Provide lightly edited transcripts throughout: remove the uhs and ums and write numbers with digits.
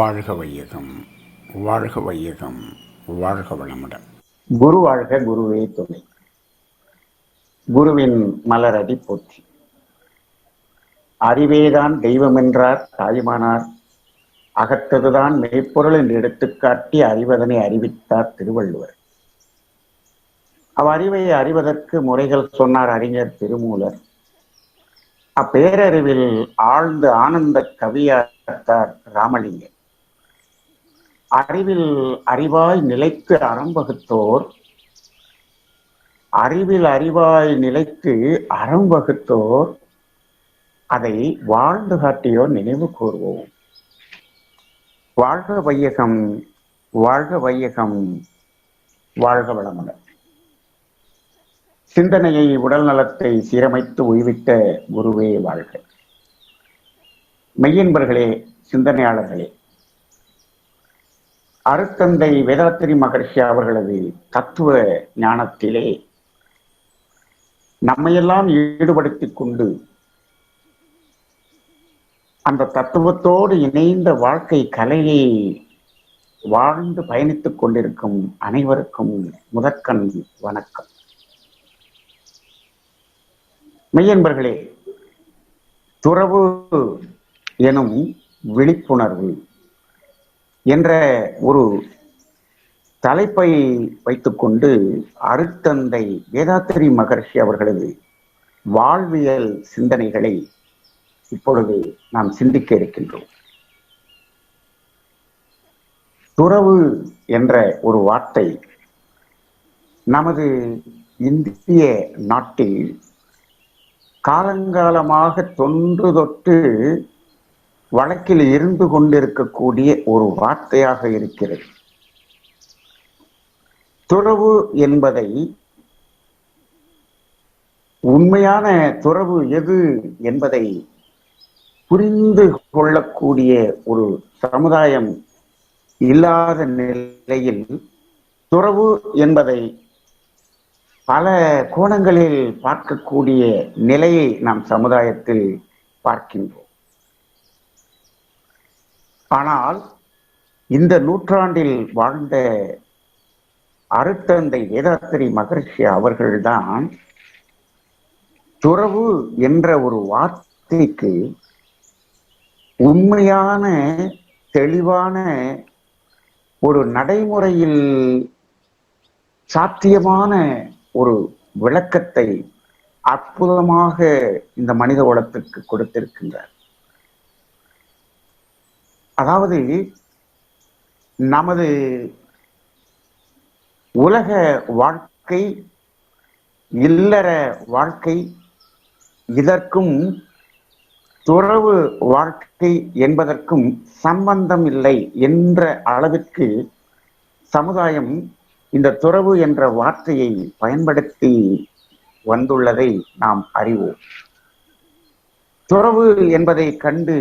வாழ்க வையகம், வாழ்க வையகம், வாழ்க வளமுடன். குரு வாழ்க, குருவே துணை. குருவின் மலரடி போற்றி. அறிவேதான் தெய்வமென்றார் தாயுமானார், அகத்ததுதான் மெய்ப்பொருள் என்று எடுத்துக்காட்டி அறிவதனை அறிவித்தார் திருவள்ளுவர். அவ்வறிவை அறிவதற்கு முறைகள் சொன்னார் அறிஞர் திருமூலர். அப்பேரறிவில் ஆழ்ந்து ஆனந்த கவியாத்தார் ராமலிங்கர். அறிவில் அறிவாய் நிலைத்து அறம்பகுத்தோர், அறிவில் அறிவாய் நிலைத்து அறம்பகுத்தோர், அதை வாழ்ந்து காட்டியோர் நினைவு கூறுவோம். வாழ்க வையகம், வாழ்க வையகம், வாழ்க வளமுடன். சிந்தனையை, உடல் நலத்தை சீரமைத்து உய்வித்த குருவே வாழ்க. மெய்யன்பர்களே, சிந்தனையாளர்களே, அருத்தந்தை வேதாத்திரி மகர்ஷி அவர்களது தத்துவ ஞானத்திலே நம்மையெல்லாம் ஈடுபடுத்திக் கொண்டு அந்த தத்துவத்தோடு இணைந்த வாழ்க்கை கலையை வாழ்ந்து பயணித்துக் கொண்டிருக்கும் அனைவருக்கும் முதற்கண் வணக்கம். மெய்யன்பர்களே, துறவு எனும் விழிப்புணர்வு என்ற ஒரு தலைப்பை வைத்துக்கொண்டு அருத்தந்தை வேதாத்திரி மகர்ஷி அவர்களது வாழ்வியல் சிந்தனைகளை இப்பொழுது நாம் சிந்திக்க இருக்கின்றோம். துறவு என்ற ஒரு வார்த்தை நமது இந்திய நாட்டில் காலங்காலமாக தொன்று தொட்டு வழக்கில் இருந்து கொண்டிருக்கக்கூடிய ஒரு வார்த்தையாக இருக்கிறது. துறவு என்பதை, உண்மையான துறவு எது என்பதை புரிந்து கொள்ளக்கூடிய ஒரு சமுதாயம் இல்லாத நிலையில் துறவு என்பதை பல கோணங்களில் பார்க்கக்கூடிய நிலையை நாம் சமுதாயத்தில் பார்க்கின்றோம். ஆனால் இந்த நூற்றாண்டில் வாழ்ந்த அருத்தந்தை வேதாத்திரி மகர்ஷி அவர்கள்தான் துறவு என்ற ஒரு வார்த்தைக்கு உண்மையான தெளிவான ஒரு நடைமுறையில் சாத்தியமான ஒரு விளக்கத்தை அற்புதமாக இந்த மனித குலத்திற்கு கொடுத்திருக்கின்றார். அதாவது நமது உலக வாழ்க்கை, இல்லற வாழ்க்கை, இதற்கும் துறவு வாழ்க்கை என்பதற்கும் சம்பந்தம் இல்லை என்ற அளவிற்கு சமுதாயம் இந்த துறவு என்ற வார்த்தையை பயன்படுத்தி வந்துள்ளதை நாம் அறிவோம். துறவு என்பதை கண்டு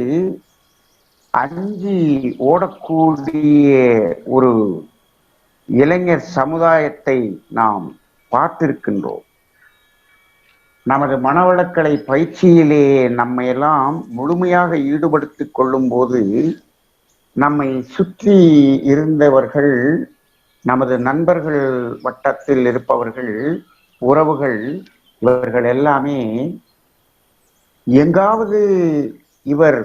அஞ்சி ஓடக்கூடிய ஒரு இளைஞர் சமுதாயத்தை நாம் பார்த்திருக்கின்றோம். நமது மனவளக்கலை பயிற்சியிலே நம்மையெல்லாம் முழுமையாக ஈடுபடுத்திக் கொள்ளும் போது நம்மை சுற்றி இருந்தவர்கள், நமது நண்பர்கள் வட்டத்தில் இருப்பவர்கள், உறவுகள், இவர்கள் எல்லாமே எங்காவது இவர்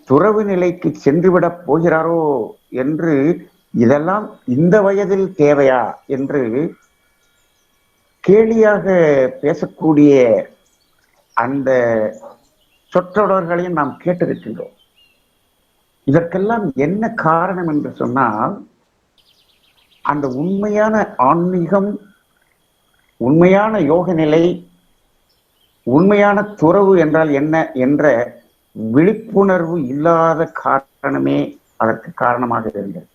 துறவு நிலைக்கு சென்றுவிடப் போகிறாரோ என்று, இதெல்லாம் இந்த வயதில் தேவையா என்று கேலியாக பேசக்கூடிய அந்த சொற்றொடர்களையும் நாம் கேட்டிருக்கின்றோம். இதற்கெல்லாம் என்ன காரணம் என்று சொன்னால், அந்த உண்மையான ஆன்மீகம், உண்மையான யோக நிலை, உண்மையான துறவு என்றால் என்ன என்ற விழிப்புணர்வு இல்லாத காரணமே அதற்கு காரணமாக இருந்தது.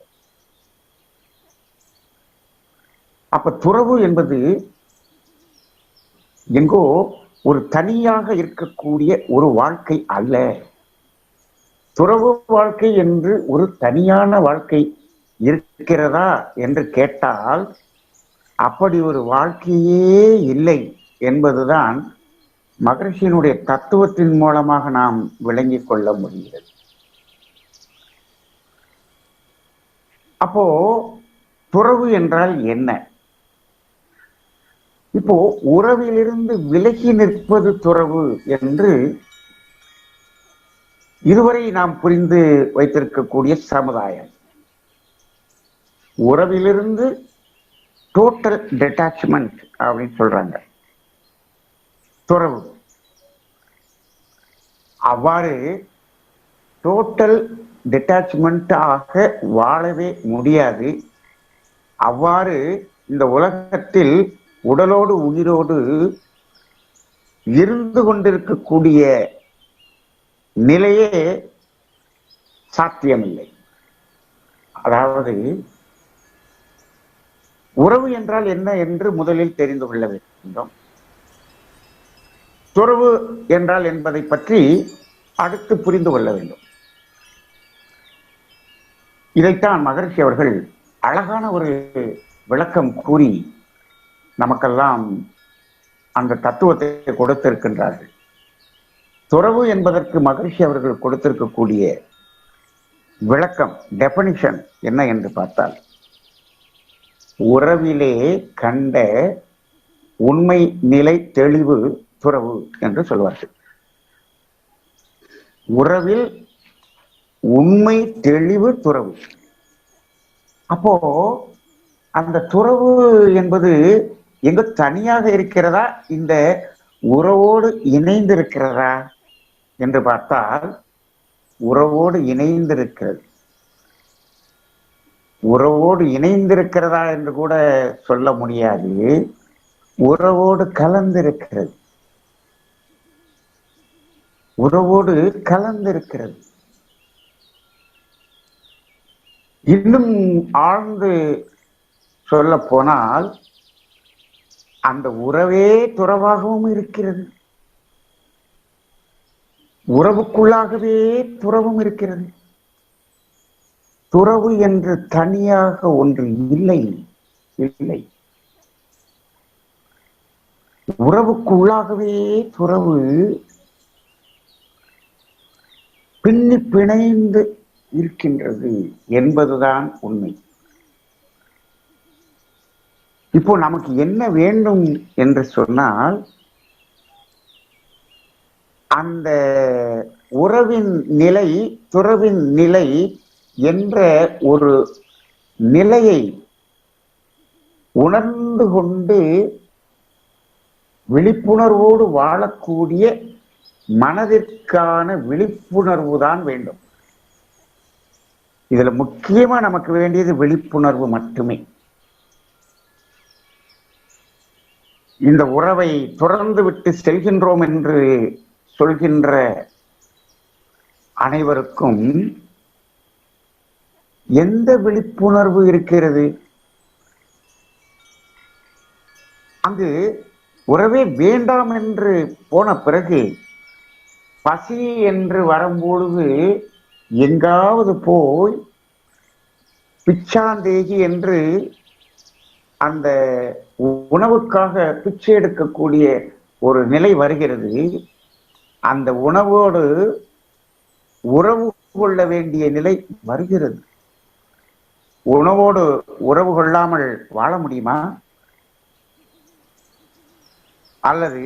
அப்ப துறவு என்பது எங்கோ ஒரு தனியாக இருக்கக்கூடிய ஒரு வாழ்க்கை அல்ல. துறவு வாழ்க்கை என்று ஒரு தனியான வாழ்க்கை இருக்கிறதா என்று கேட்டால் அப்படி ஒரு வாழ்க்கையே இல்லை என்பதுதான் மகரிஷியினுடைய தத்துவத்தின் மூலமாக நாம் விளங்கிக் கொள்ள முடிகிறது. அப்போ துறவு என்றால் என்ன? இப்போ உறவிலிருந்து விலகி நிற்பது துறவு என்று இதுவரை நாம் புரிந்து வைத்திருக்கக்கூடிய சமுதாயம். உறவிலிருந்து டோட்டல் டிட்டாச்மெண்ட் அப்படின்னு சொல்றாங்க துறவு. அவ்வாறு டோட்டல் டிட்டாச்மெண்ட் ஆக வாழவே முடியாது. அவ்வாறு இந்த உலகத்தில் உடலோடு உயிரோடு இருந்து கொண்டிருக்கக்கூடிய நிலையே சாத்தியமில்லை. அதாவது உறவு என்றால் என்ன என்று முதலில் தெரிந்து கொள்ள வேண்டும். துறவு என்றால் என்பதை பற்றி அடுத்து புரிந்து கொள்ள வேண்டும். இதைத்தான் மகரிஷி அவர்கள் அழகான ஒரு விளக்கம் கூறி நமக்கெல்லாம் அந்த தத்துவத்தை கொடுத்திருக்கின்றார்கள். துறவு என்பதற்கு மகரிஷி அவர்கள் கொடுத்திருக்கக்கூடிய விளக்கம், டெபனிஷன் என்ன என்று பார்த்தால், உறவிலே கண்ட உண்மை நிலை தெளிவு துறவு என்று சொல்வார்கள். உறவில் உண்மை தெளிவு துறவு. அப்போ அந்த துறவு என்பது எங்க தனியாக இருக்கிறதா, இந்த உறவோடு இணைந்திருக்கிறதா என்று பார்த்தால் உறவோடு இணைந்திருக்கிறது. உறவோடு இணைந்திருக்கிறதா என்று கூட சொல்ல முடியாது, உறவோடு கலந்திருக்கிறது. உறவோடு கலந்திருக்கிறது. இன்னும் ஆழ்ந்து சொல்ல போனால் அந்த உறவே துறவாகவும் இருக்கிறது. உறவுக்குள்ளாகவே துறவும் இருக்கிறது. துறவு என்று தனியாக ஒன்று இல்லை, இல்லை. உறவுக்குள்ளாகவே துறவு பின்னி பிணைந்து இருக்கின்றது என்பதுதான் உண்மை. இப்போ நமக்கு என்ன வேண்டும் என்று சொன்னால், அந்த உறவின் நிலை, துறவின் நிலை என்ற ஒரு நிலையை உணர்ந்து கொண்டு விழிப்புணர்வோடு வாழக்கூடிய மனதிற்கான விழிப்புணர்வு தான் வேண்டும். இதுல முக்கியமா நமக்கு வேண்டியது விழிப்புணர்வு மட்டுமே. இந்த உறவை துறந்து விட்டு செல்கின்றோம் என்று சொல்கின்ற அனைவருக்கும் எந்த விழிப்புணர்வு இருக்கிறது? அங்கு உறவே வேண்டாம் என்று போன பிறகு பசி என்று வரும்பொழுது எங்காவது போய் பிச்சாந்தேகி என்று அந்த உணவுக்காக பிச்சை எடுக்கக்கூடிய ஒரு நிலை வருகிறது. அந்த உணவோடு உறவு கொள்ள வேண்டிய நிலை வருகிறது. உணவோடு உறவு கொள்ளாமல் வாழ முடியுமா? அல்லது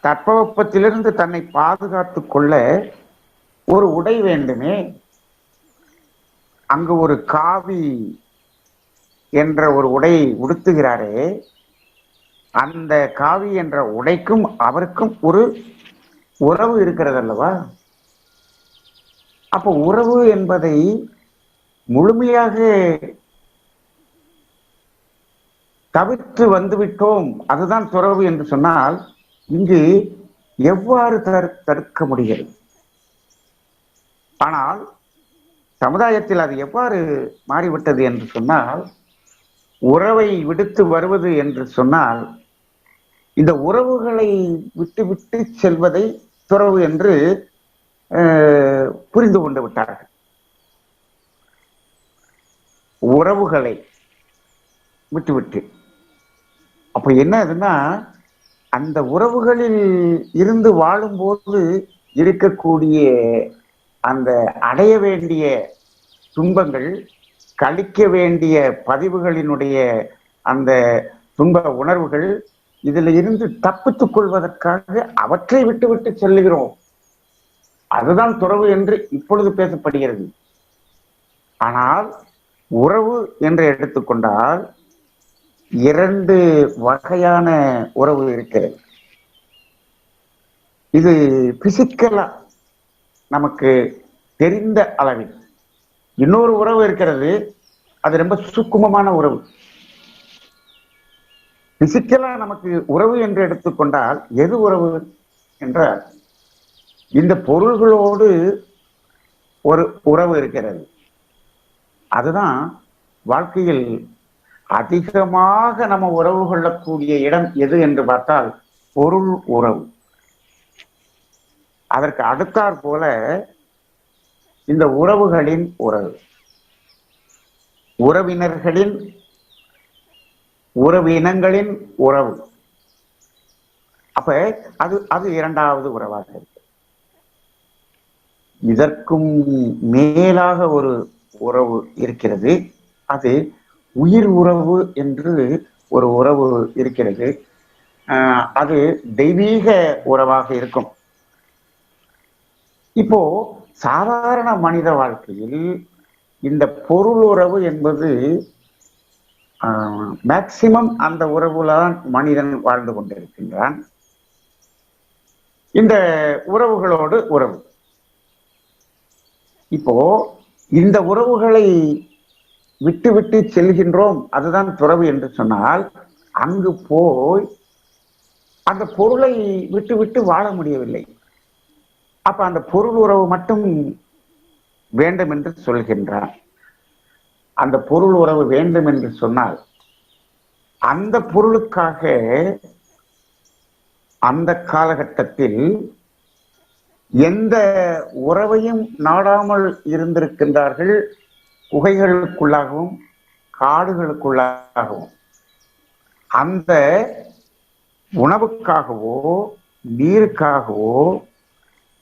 தட்பவெப்பத்திலிருந்து தன்னை பாதுகாத்துக் கொள்ள ஒரு உடை வேண்டுமே. அங்கு ஒரு காவி என்ற ஒரு உடை உடுத்துகிறாரே, அந்த காவி என்ற உடைக்கும் அவருக்கும் ஒரு உறவு இருக்கிறது அல்லவா? அப்போ உறவு என்பதை முழுமையாக தவிர்த்து வந்துவிட்டோம், அதுதான் துறவு என்று சொன்னால் இங்கு எவ்வாறு தடுக்க முடிகிறது? ஆனால் சமுதாயத்தில் அது எவ்வாறு மாறிவிட்டது என்று சொன்னால், உறவை விடுத்து வருவது என்று சொன்னால் இந்த உறவுகளை விட்டு விட்டு செல்வதை துறவு என்று புரிந்து கொண்டு விட்டார்கள். உறவுகளை விட்டுவிட்டு அப்ப என்ன ஆகுதுன்னா, அந்த உறவுகளில் இருந்து வாழும்போது இருக்கக்கூடிய அந்த அடைய வேண்டிய துன்பங்கள், கழிக்க வேண்டிய பதிவுகளினுடைய அந்த துன்ப உணர்வுகள் இதுல இருந்து தப்பித்துக் கொள்வதற்காக அவற்றை விட்டு விட்டு செல்லுகிறோம். அதுதான் துறவு என்று இப்பொழுது பேசப்படுகிறது. ஆனால் உறவு என்று எடுத்துக்கொண்டால் 2 வகையான உறவு இருக்கிறது. இது பிசிக்கலா நமக்கு தெரிந்த அளவில். இன்னொரு உறவு இருக்கிறது, அது ரொம்ப சுக்குமமான உறவு. பிசிக்கலா நமக்கு உறவு என்று எடுத்துக்கொண்டால் எது உறவு என்றால், இந்த பொருள்களோடு ஒரு உறவு இருக்கிறது. அதுதான் வாழ்க்கையில் அதிகமாக நம்ம உறவு கொள்ளக்கூடிய இடம் எது என்று பார்த்தால் பொருள் உறவு. அதற்கு அடுத்தாற் போல இந்த உறவுகளின் உறவு, உறவினர்களின் உறவினங்களின் உறவு. அப்ப அது இரண்டாவது உறவாக இருக்கு. இதற்கும் மேலாக ஒரு உறவு இருக்கிறது. அது உயிர் உறவு என்று ஒரு உறவு இருக்கிறது. அது தெய்வீக உறவாக இருக்கும். இப்போ சாதாரண மனித வாழ்க்கையில் இந்த பொருள் உறவு என்பது மேக்சிமம் அந்த உறவுலதான் மனிதன் வாழ்ந்து கொண்டிருக்கின்றான். இந்த உறவுகளோடு உறவு. இப்போ இந்த உறவுகளை விட்டு விட்டு செல்கின்றோம், அதுதான் துறவு என்று சொன்னால், அங்கு போய் அந்த பொருளை விட்டு விட்டு வாழ முடியவில்லை. அப்ப அந்த பொருள் உறவு மட்டும் வேண்டும் என்று சொல்கின்றான். அந்த பொருள் உறவு வேண்டும் என்று சொன்னால் அந்த பொருளுக்காக அந்த காலகட்டத்தில் எந்த உறவையும் நாடாமல் இருந்திருக்கின்றார்கள். குகைகளுக்குள்ளாகவும் காடுகளுக்குள்ளாகவும் அந்த உணவுக்காகவோ நீருக்காகவோ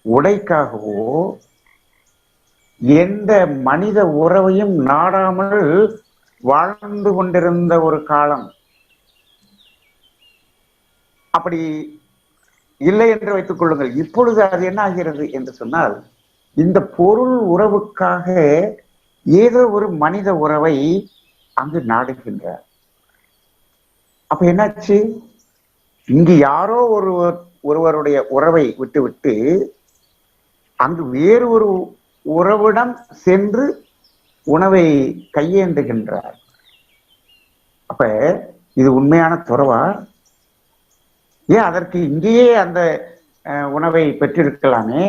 உடைக்காகவோ எந்த மனித உறவையும் நாடாமல் வாழ்ந்து கொண்டிருந்த ஒரு காலம். அப்படி இல்லை என்று வைத்துக் கொள்ளுங்கள். இப்பொழுது அது என்ன ஆகிறது என்று சொன்னால், இந்த பொருள் உறவுக்காக ஏதோ ஒரு மனித உறவை அங்கு நாடுகின்றார். அப்ப என்னாச்சு? இங்கு யாரோ ஒருவருடைய உறவை விட்டுவிட்டு அங்கு வேறு ஒரு உறவிடம் சென்று உணவை கையேந்துகின்றார். அப்ப இது உண்மையான துறவா? ஏன் அதற்கு இங்கேயே அந்த உணவை பெற்றிருக்கலாமே?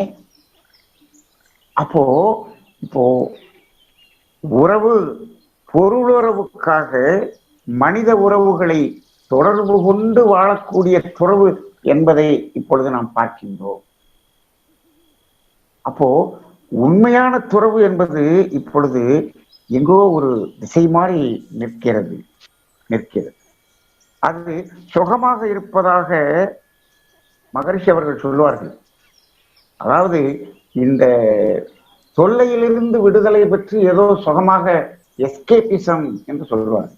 இப்போ உறவு, பொருளுறவுக்காக மனித உறவுகளை தொடர்பு கொண்டு வாழக்கூடிய துறவு என்பதை இப்பொழுது நாம் பார்க்கின்றோம். அப்போ உண்மையான துறவு என்பது இப்பொழுது எங்கோ ஒரு திசை மாறி நிற்கிறது. அது சுகமாக இருப்பதாக மகரிஷி அவர்கள் சொல்வார்கள். அதாவது இந்த தொல்லையிலிருந்து விடுதலை பெற்று ஏதோ சுகமாக எஸ்கேபிசம் என்று சொல்வார்.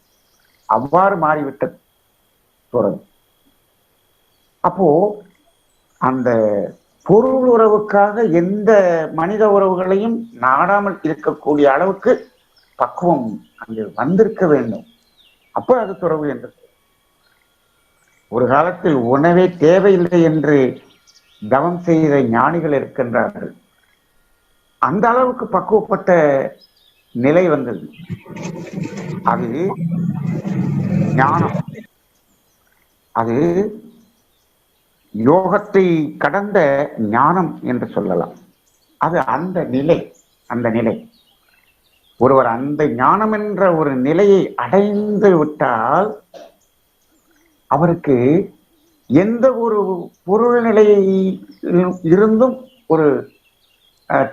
அவ்வாறு மாறிவிட்டது துறவு. அப்போ அந்த பொருள் உறவுக்காக எந்த மனித உறவுகளையும் நாடாமல் இருக்கக்கூடிய அளவுக்கு பக்குவம் அங்கு வந்திருக்க வேண்டும். அப்போ அது துறவு என்று. ஒரு காலத்தில் உணவே தேவையில்லை என்று தவம் செய்த ஞானிகள் இருக்கின்றார்கள். அந்த அளவுக்கு பக்குவப்பட்ட நிலை வந்தது. அது ஞானம். அது யோகத்தை கடந்த ஞானம் என்று சொல்லலாம். அது அந்த நிலை. ஒருவர் அந்த ஞானம் என்ற ஒரு நிலையை அடைந்து விட்டால் அவருக்கு எந்த ஒரு பொருள் நிலையை இருந்தும் ஒரு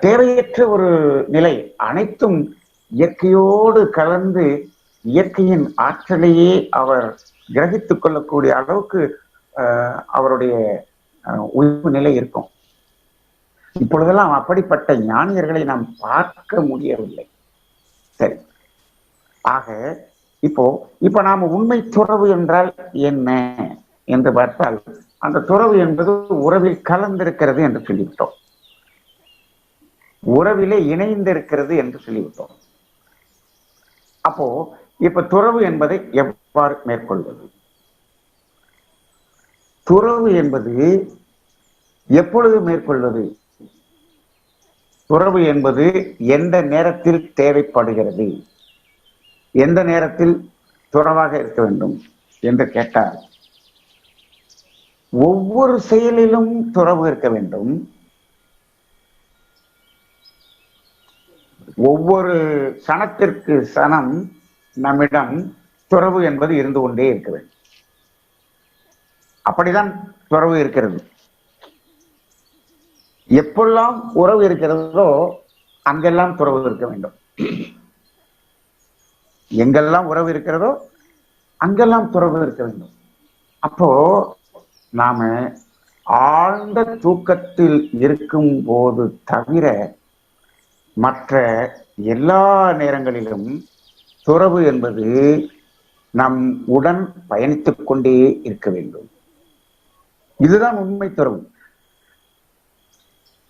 தேவையற்ற ஒரு நிலை, அனைத்தும் இயற்கையோடு கலந்து இயற்கையின் ஆற்றலையே அவர் கிரகித்துக் கொள்ளக்கூடிய அளவுக்கு அவருடைய உயர்வு நிலை இருக்கும். இப்பொழுதெல்லாம் அப்படிப்பட்ட ஞானியர்களை நாம் பார்க்க முடியவில்லை. சரி, ஆக இப்போ இப்ப நாம உண்மை துறவு என்றால் என்ன என்று பார்த்தால், அந்த துறவு என்பது உறவில் கலந்திருக்கிறது என்று சொல்லிவிட்டோம், உறவிலே இணைந்திருக்கிறது என்று சொல்லிவிட்டோம். அப்போ இப்ப துறவு என்பதை எவ்வாறு மேற்கொள்வது? துறவு என்பது எப்பொழுது மேற்கொள்வது? துறவு என்பது எந்த நேரத்தில் தேவைப்படுகிறது, எந்த நேரத்தில் துறவாக இருக்க வேண்டும் என்று கேட்டால், ஒவ்வொரு செயலிலும் துறவு இருக்க வேண்டும். ஒவ்வொரு சனத்திற்கு சனம் நம்மிடம் துறவு என்பது இருந்து கொண்டே இருக்க வேண்டும். அப்படிதான் துறவு இருக்கிறது. எப்பெல்லாம் உறவு இருக்கிறதோ அங்கெல்லாம் துறவு இருக்க வேண்டும். எங்கெல்லாம் உறவு இருக்கிறதோ அங்கெல்லாம் துறவு இருக்க வேண்டும். அப்போ நாம ஆழ்ந்த தூக்கத்தில் இருக்கும் போது தவிர மற்ற எல்லா நேரங்களிலும் துறவு என்பது நம் உடன் பயணித்துக் கொண்டே இருக்க வேண்டும். இதுதான் உண்மை துறவு.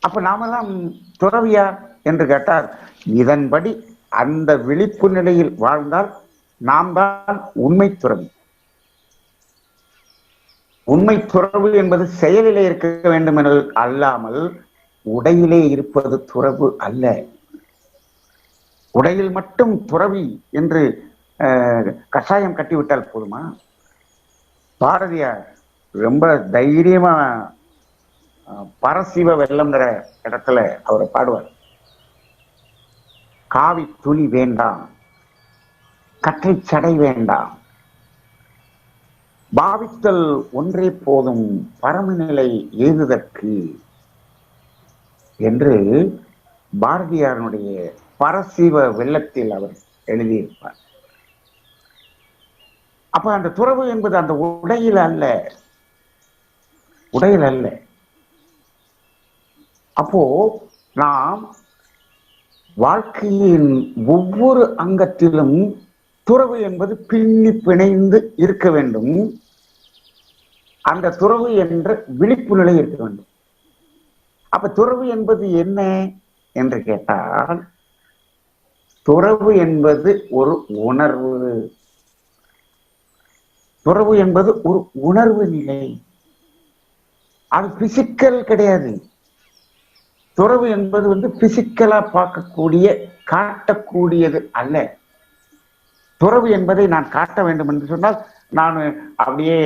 அப்ப நாமெல்லாம் துறவியா என்று கேட்டால், இதன்படி அந்த விழிப்பு நிலையில் வாழ்ந்தால் நாம் தான் உண்மை துறவி. உண்மை துறவு என்பது செயலிலே இருக்க வேண்டும் என அல்லாமல் உடையிலே இருப்பது துறவு அல்ல. உடையில் மட்டும் துறவி என்று கஷாயம் கட்டிவிட்டால் போதுமா? பாரதியார் ரொம்ப தைரியமா பரசிவ வெள்ளம்ங்கிற இடத்துல அவரை பாடுவார். காவி துணி வேண்டாம், கற்றை சடை வேண்டாம், பாவித்தல் ஒன்றே போதும் பரமநிலை ஏதுதற்கு என்று பாரதியாருடைய பரசிவ வெள்ளத்தில் அவர் எழுதியிருப்பார். அப்ப அந்த துறவு என்பது அந்த உடையில் அல்ல, உடையில் அல்ல. அப்போ நாம் வாழ்க்கையின் ஒவ்வொரு அங்கத்திலும் துறவு என்பது பின்னி பிணைந்து இருக்க வேண்டும். அந்த துறவு என்ற விழிப்பு நிலை இருக்க வேண்டும். அப்ப துறவு என்பது என்ன என்று கேட்டால், துறவு என்பது ஒரு உணர்வு. துறவு என்பது ஒரு உணர்வு நிலை. அது பிசிக்கல் கிடையாது. துறவு என்பது பிசிக்கலா பார்க்கக்கூடிய காட்டக்கூடியது அல்ல. துறவு என்பதை நான் காட்ட வேண்டும் என்று சொன்னால், நான் அப்படியே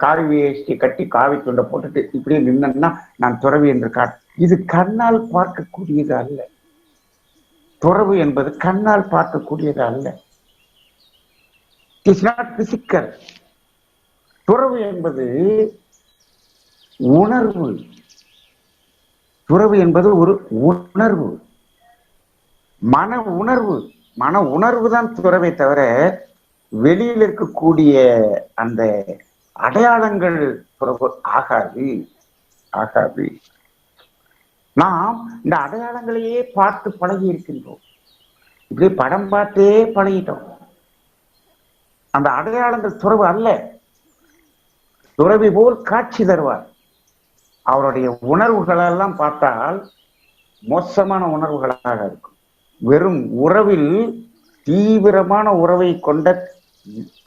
காவி வேஷ்டி கட்டி காவி துண்டை போட்டுட்டு இப்படியே நின்னா நான் துறவி என்று இது கண்ணால் பார்க்கக்கூடியது அல்ல. துறவு என்பது கண்ணால் பார்க்கக்கூடியது அல்ல. It is not physical. துறவு என்பது உணர்வு. துறவு என்பது ஒரு உணர்வு, மன உணர்வு. மன உணர்வு தான் துறவை தவிர வெளியில் இருக்கக்கூடிய அந்த அடையாளங்கள் துறவு ஆகாது, ஆகாது. நாம் இந்த அடையாளங்களையே பார்த்து பழகி இருக்கின்றோம். இப்படி படம் பார்த்தே பழகிட்டோம். அந்த அடையாளங்கள் துறவு அல்ல. துறவி போல் காட்சி தருவார். அவருடைய உணர்வுகள் எல்லாம் பார்த்தால் மோசமான உணர்வுகளாக இருக்கும். வெறும் உறவில் தீவிரமான உறவை கொண்ட,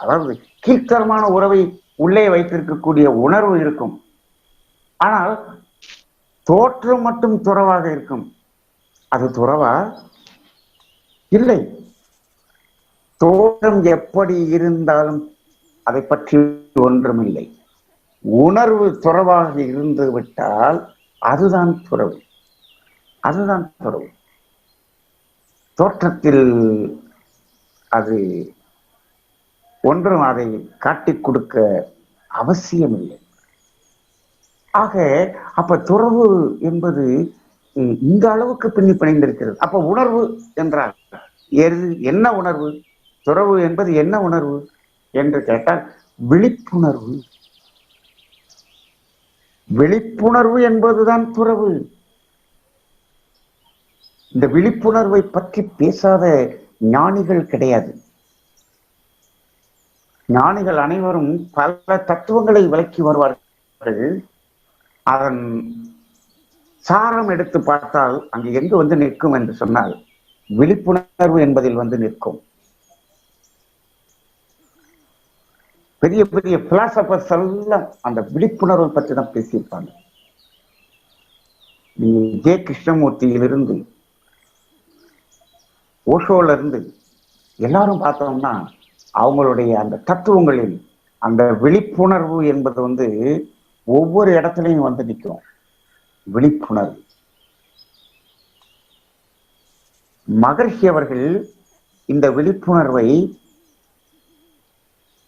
அதாவது கீழ்த்தரமான உறவை உள்ளே வைத்திருக்கக்கூடிய உணர்வு இருக்கும். ஆனால் தோற்றம் மட்டும் துறவாக இருக்கும். அது துறவா? இல்லை. தோற்றம் எப்படி இருந்தாலும் அதை பற்றி ஒன்றுமில்லை. உணர்வு துறவாக இருந்து விட்டால் அதுதான் துறவு, அதுதான் துறவு. தோற்றத்தில் அது ஒன்றும் அதை காட்டிக் கொடுக்க அவசியமில்லை. ஆக அப்ப துறவு என்பது இந்த அளவுக்கு பின்னி பிணைந்திருக்கிறது. அப்ப உணர்வு என்றால் என்ன உணர்வு? துறவு என்பது என்ன உணர்வு என்று கேட்டால் விழிப்புணர்வு. விழிப்புணர்வு என்பதுதான் துறவு. இந்த விழிப்புணர்வை பற்றி பேசாத ஞானிகள் கிடையாது. ஞானிகள் அனைவரும் பல தத்துவங்களை விளக்கி வருவார்கள். அதன் சாரம் எடுத்து பார்த்தால் அங்கு எங்கு வந்து நிற்கும் என்று சொன்னால் விழிப்புணர்வு என்பதில் வந்து நிற்கும். பெரிய பெரிய பிலாசபர்ஸ் எல்லாம் அந்த விழிப்புணர்வை பற்றி தான் பேசியிருப்பாங்க. ஜே கிருஷ்ணமூர்த்தியிலிருந்து ஓஷோல இருந்து எல்லாரும் பார்த்தோம்னா அவங்களுடைய அந்த தத்துவங்களில் அந்த விழிப்புணர்வு என்பது வந்து ஒவ்வொரு இடத்துலையும் வந்து நிற்கும். விழிப்புணர்வு. மகர்ஷி அவர்கள் இந்த விழிப்புணர்வை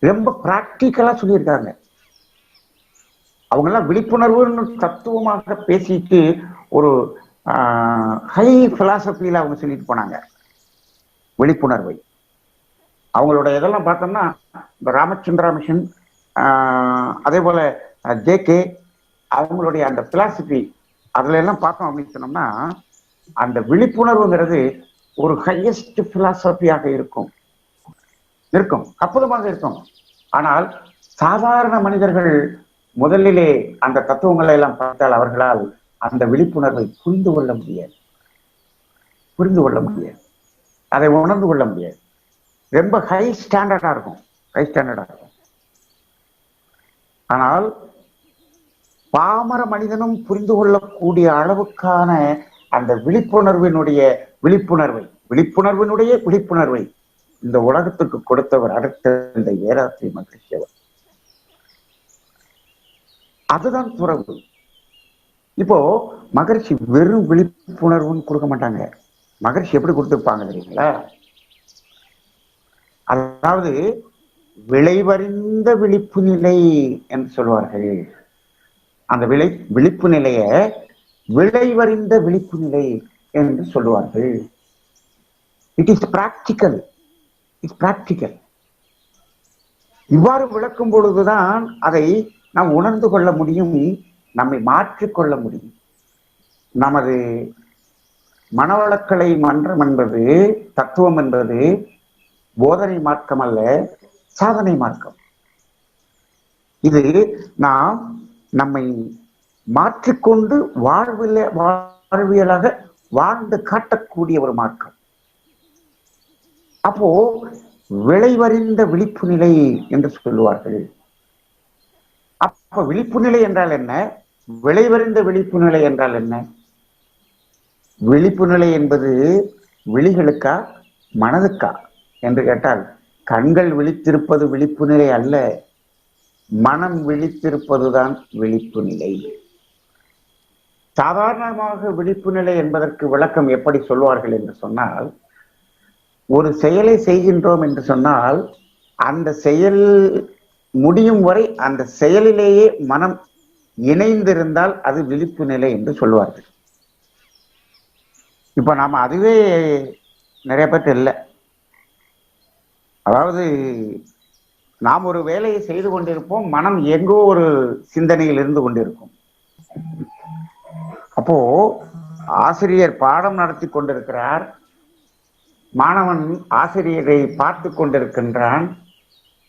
ரொம்ப பிராக்டிக்கலா சொல்லியிருக்காங்க. அவங்க எல்லாம் விழிப்புணர்வுன்னு தத்துவமாக பேசிட்டு ஒரு ஹை பிலாசபியில அவங்க சொல்லிட்டு போனாங்க விழிப்புணர்வை. அவங்களோட இதெல்லாம் பார்த்தோம்னா இந்த ராமச்சந்திரா மிஷன், அதே போல ஜே.கே. அவங்களுடைய அந்த பிலாசபி அதுல எல்லாம் பார்த்தோம் அப்படின்னு சொன்னோம்னா அந்த விழிப்புணர்வுங்கிறது ஒரு ஹையஸ்ட் பிலாசபியாக இருக்கும், அற்புதமாக இருக்கும். ஆனால் சாதாரண மனிதர்கள் முதலிலே அந்த தத்துவங்களை எல்லாம் பார்த்தால் அவர்களால் அந்த விழிப்புணர்வை புரிந்து கொள்ள முடியாது, அதை உணர்ந்து கொள்ள முடியாது. ரொம்ப ஹை ஸ்டாண்டர்டா இருக்கும். ஆனால் பாமர மனிதனும் புரிந்து கொள்ளக்கூடிய அளவுக்கான அந்த விழிப்புணர்வினுடைய இந்த உலகத்துக்கு கொடுத்தவர் அடுத்த இந்த வேதாத்ரி மகரிஷி அவர். அதுதான் துறவு. இப்போ மகரிஷி வெறும் விழிப்புணர்வுன்னு கொடுக்க மாட்டாங்க. மகரிஷி எப்படி கொடுத்திருப்பாங்க தெரியுங்களா? அதாவது விளைவறிந்த விழிப்பு நிலை என்று சொல்வார்கள். அந்த விழிப்பு நிலைய விளைவறிந்த விழிப்பு நிலை என்று சொல்லுவார்கள். It is practical. இவ்வாறு விளக்கும் பொழுதுதான் அதை நாம் உணர்ந்து கொள்ள முடியும், நம்மை மாற்றிக்கொள்ள முடியும். நமது மனவளக்கலை மன்றம் என்பது, தத்துவம் என்பது போதனை மார்க்கம் அல்ல, சாதனை மார்க்கம். இது நாம் நம்மை மாற்றிக்கொண்டு வாழ்வியலாக வாழ்ந்து காட்டக்கூடிய ஒரு மார்க்கம். அப்போ விளைவறிந்த விழிப்பு நிலை என்று சொல்லுவார்கள். அப்ப விழிப்பு நிலை என்றால் என்ன? விளைவறிந்த விழிப்பு நிலை என்றால் என்ன? விழிப்பு நிலை என்பது விழிகளுக்கா மனதுக்கா என்று கேட்டால், கண்கள் விழித்திருப்பது விழிப்பு நிலை அல்ல, மனம் விழித்திருப்பதுதான் விழிப்பு நிலை. சாதாரணமாக விழிப்பு நிலை என்பதற்கு விளக்கம் எப்படி சொல்வார்கள் என்று சொன்னால், ஒரு செயலை செய்கின்றோம் என்று சொன்னால் அந்த செயல் முடியும் வரை அந்த செயலிலேயே மனம் இணைந்திருந்தால் அது விழிப்பு நிலை என்று சொல்வார்கள். இப்ப நாம அதுவே நிறைய பேர் இல்லை. அதாவது நாம் ஒரு வேலையை செய்து கொண்டிருப்போம், மனம் எங்கோ ஒரு சிந்தனையில் இருந்து கொண்டிருக்கும். அப்போ ஆசிரியர் பாடம் நடத்தி கொண்டிருக்கிறார், மாணவன் ஆசிரியரை பார்த்து கொண்டிருக்கின்றான்,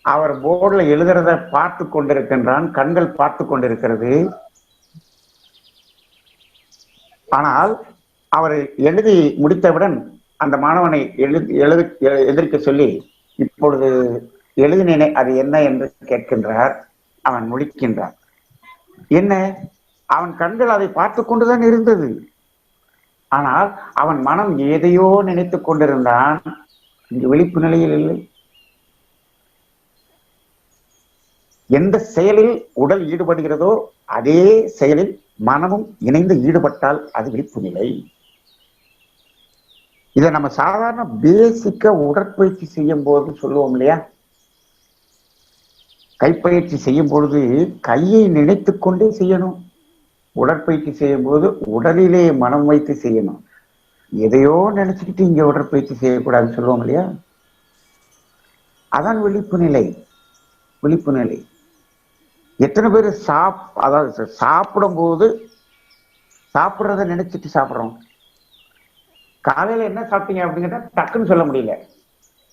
அவர் போர்டில் எழுதுறத பார்த்து கொண்டிருக்கின்றான், கண்கள் பார்த்து கொண்டிருக்கிறது. ஆனால் அவர் எழுதி முடித்தவுடன் அந்த மாணவனை எதிர்க்க சொல்லி, இப்பொழுது எழுதினேனே அது என்ன என்று கேட்கின்றார். அவன் முழிக்கின்றான். என்ன? அவன் கண்கள் அதை பார்த்து கொண்டுதான் இருந்தது. ஆனால் அவன் மனம் எதையோ நினைத்துக் கொண்டிருந்தான், இங்கு விழிப்பு நிலையில் இல்லை. எந்த செயலில் உடல் ஈடுபடுகிறதோ அதே செயலில் மனமும் இணைந்து ஈடுபட்டால் அது விழிப்பு நிலை. இதை நம்ம சாதாரண பேசிக்கா உடற்பயிற்சி செய்யும் போது சொல்லுவோம் இல்லையா? கைப்பயிற்சி செய்யும் பொழுது கையை நினைத்து கொண்டே செய்யணும். உடற்பயிற்சி செய்யும் போது உடலிலே மனம் வைத்து செய்யணும். எதையோ நினைச்சுக்கிட்டு இங்க உடற்பயிற்சி செய்யக்கூடாதுன்னு சொல்லுவோம் இல்லையா? அதான் விழிப்பு நிலை. எத்தனை பேர் அதாவது சாப்பிடும் போது சாப்பிட்றத நினைச்சிட்டு சாப்பிட்றோம். காலையில என்ன சாப்பிட்டீங்க அப்படின்னு கேட்டா டக்குன்னு சொல்ல முடியல,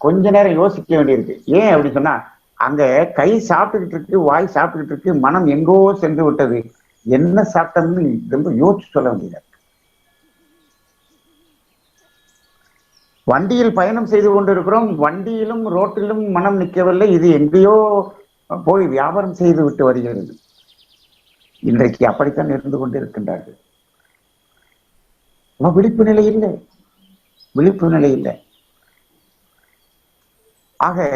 கொஞ்ச நேரம் யோசிக்க வேண்டியிருக்கு. ஏன் அப்படின்னு சொன்னா அங்க கை சாப்பிட்டுக்கிட்டு இருக்கு, வாய் சாப்பிட்டுக்கிட்டு இருக்கு, மனம் எங்கோ சென்று விட்டது. என்ன சாப்பிட்டோம்னு ரொம்ப யோசிச்சு சொல்ல முடியாது. வண்டியில் பயணம் செய்து கொண்டிருக்கிறோம், வண்டியிலும் ரோட்டிலும் மனம் நிற்கவில்லை, இது எங்கேயோ போய் வியாபாரம் செய்து விட்டு வருகிறது. இன்றைக்கு அப்படித்தான் இருந்து கொண்டிருக்கின்றார்கள். விழிப்பு நிலை இல்லை, விழிப்பு நிலை இல்லை. ஆக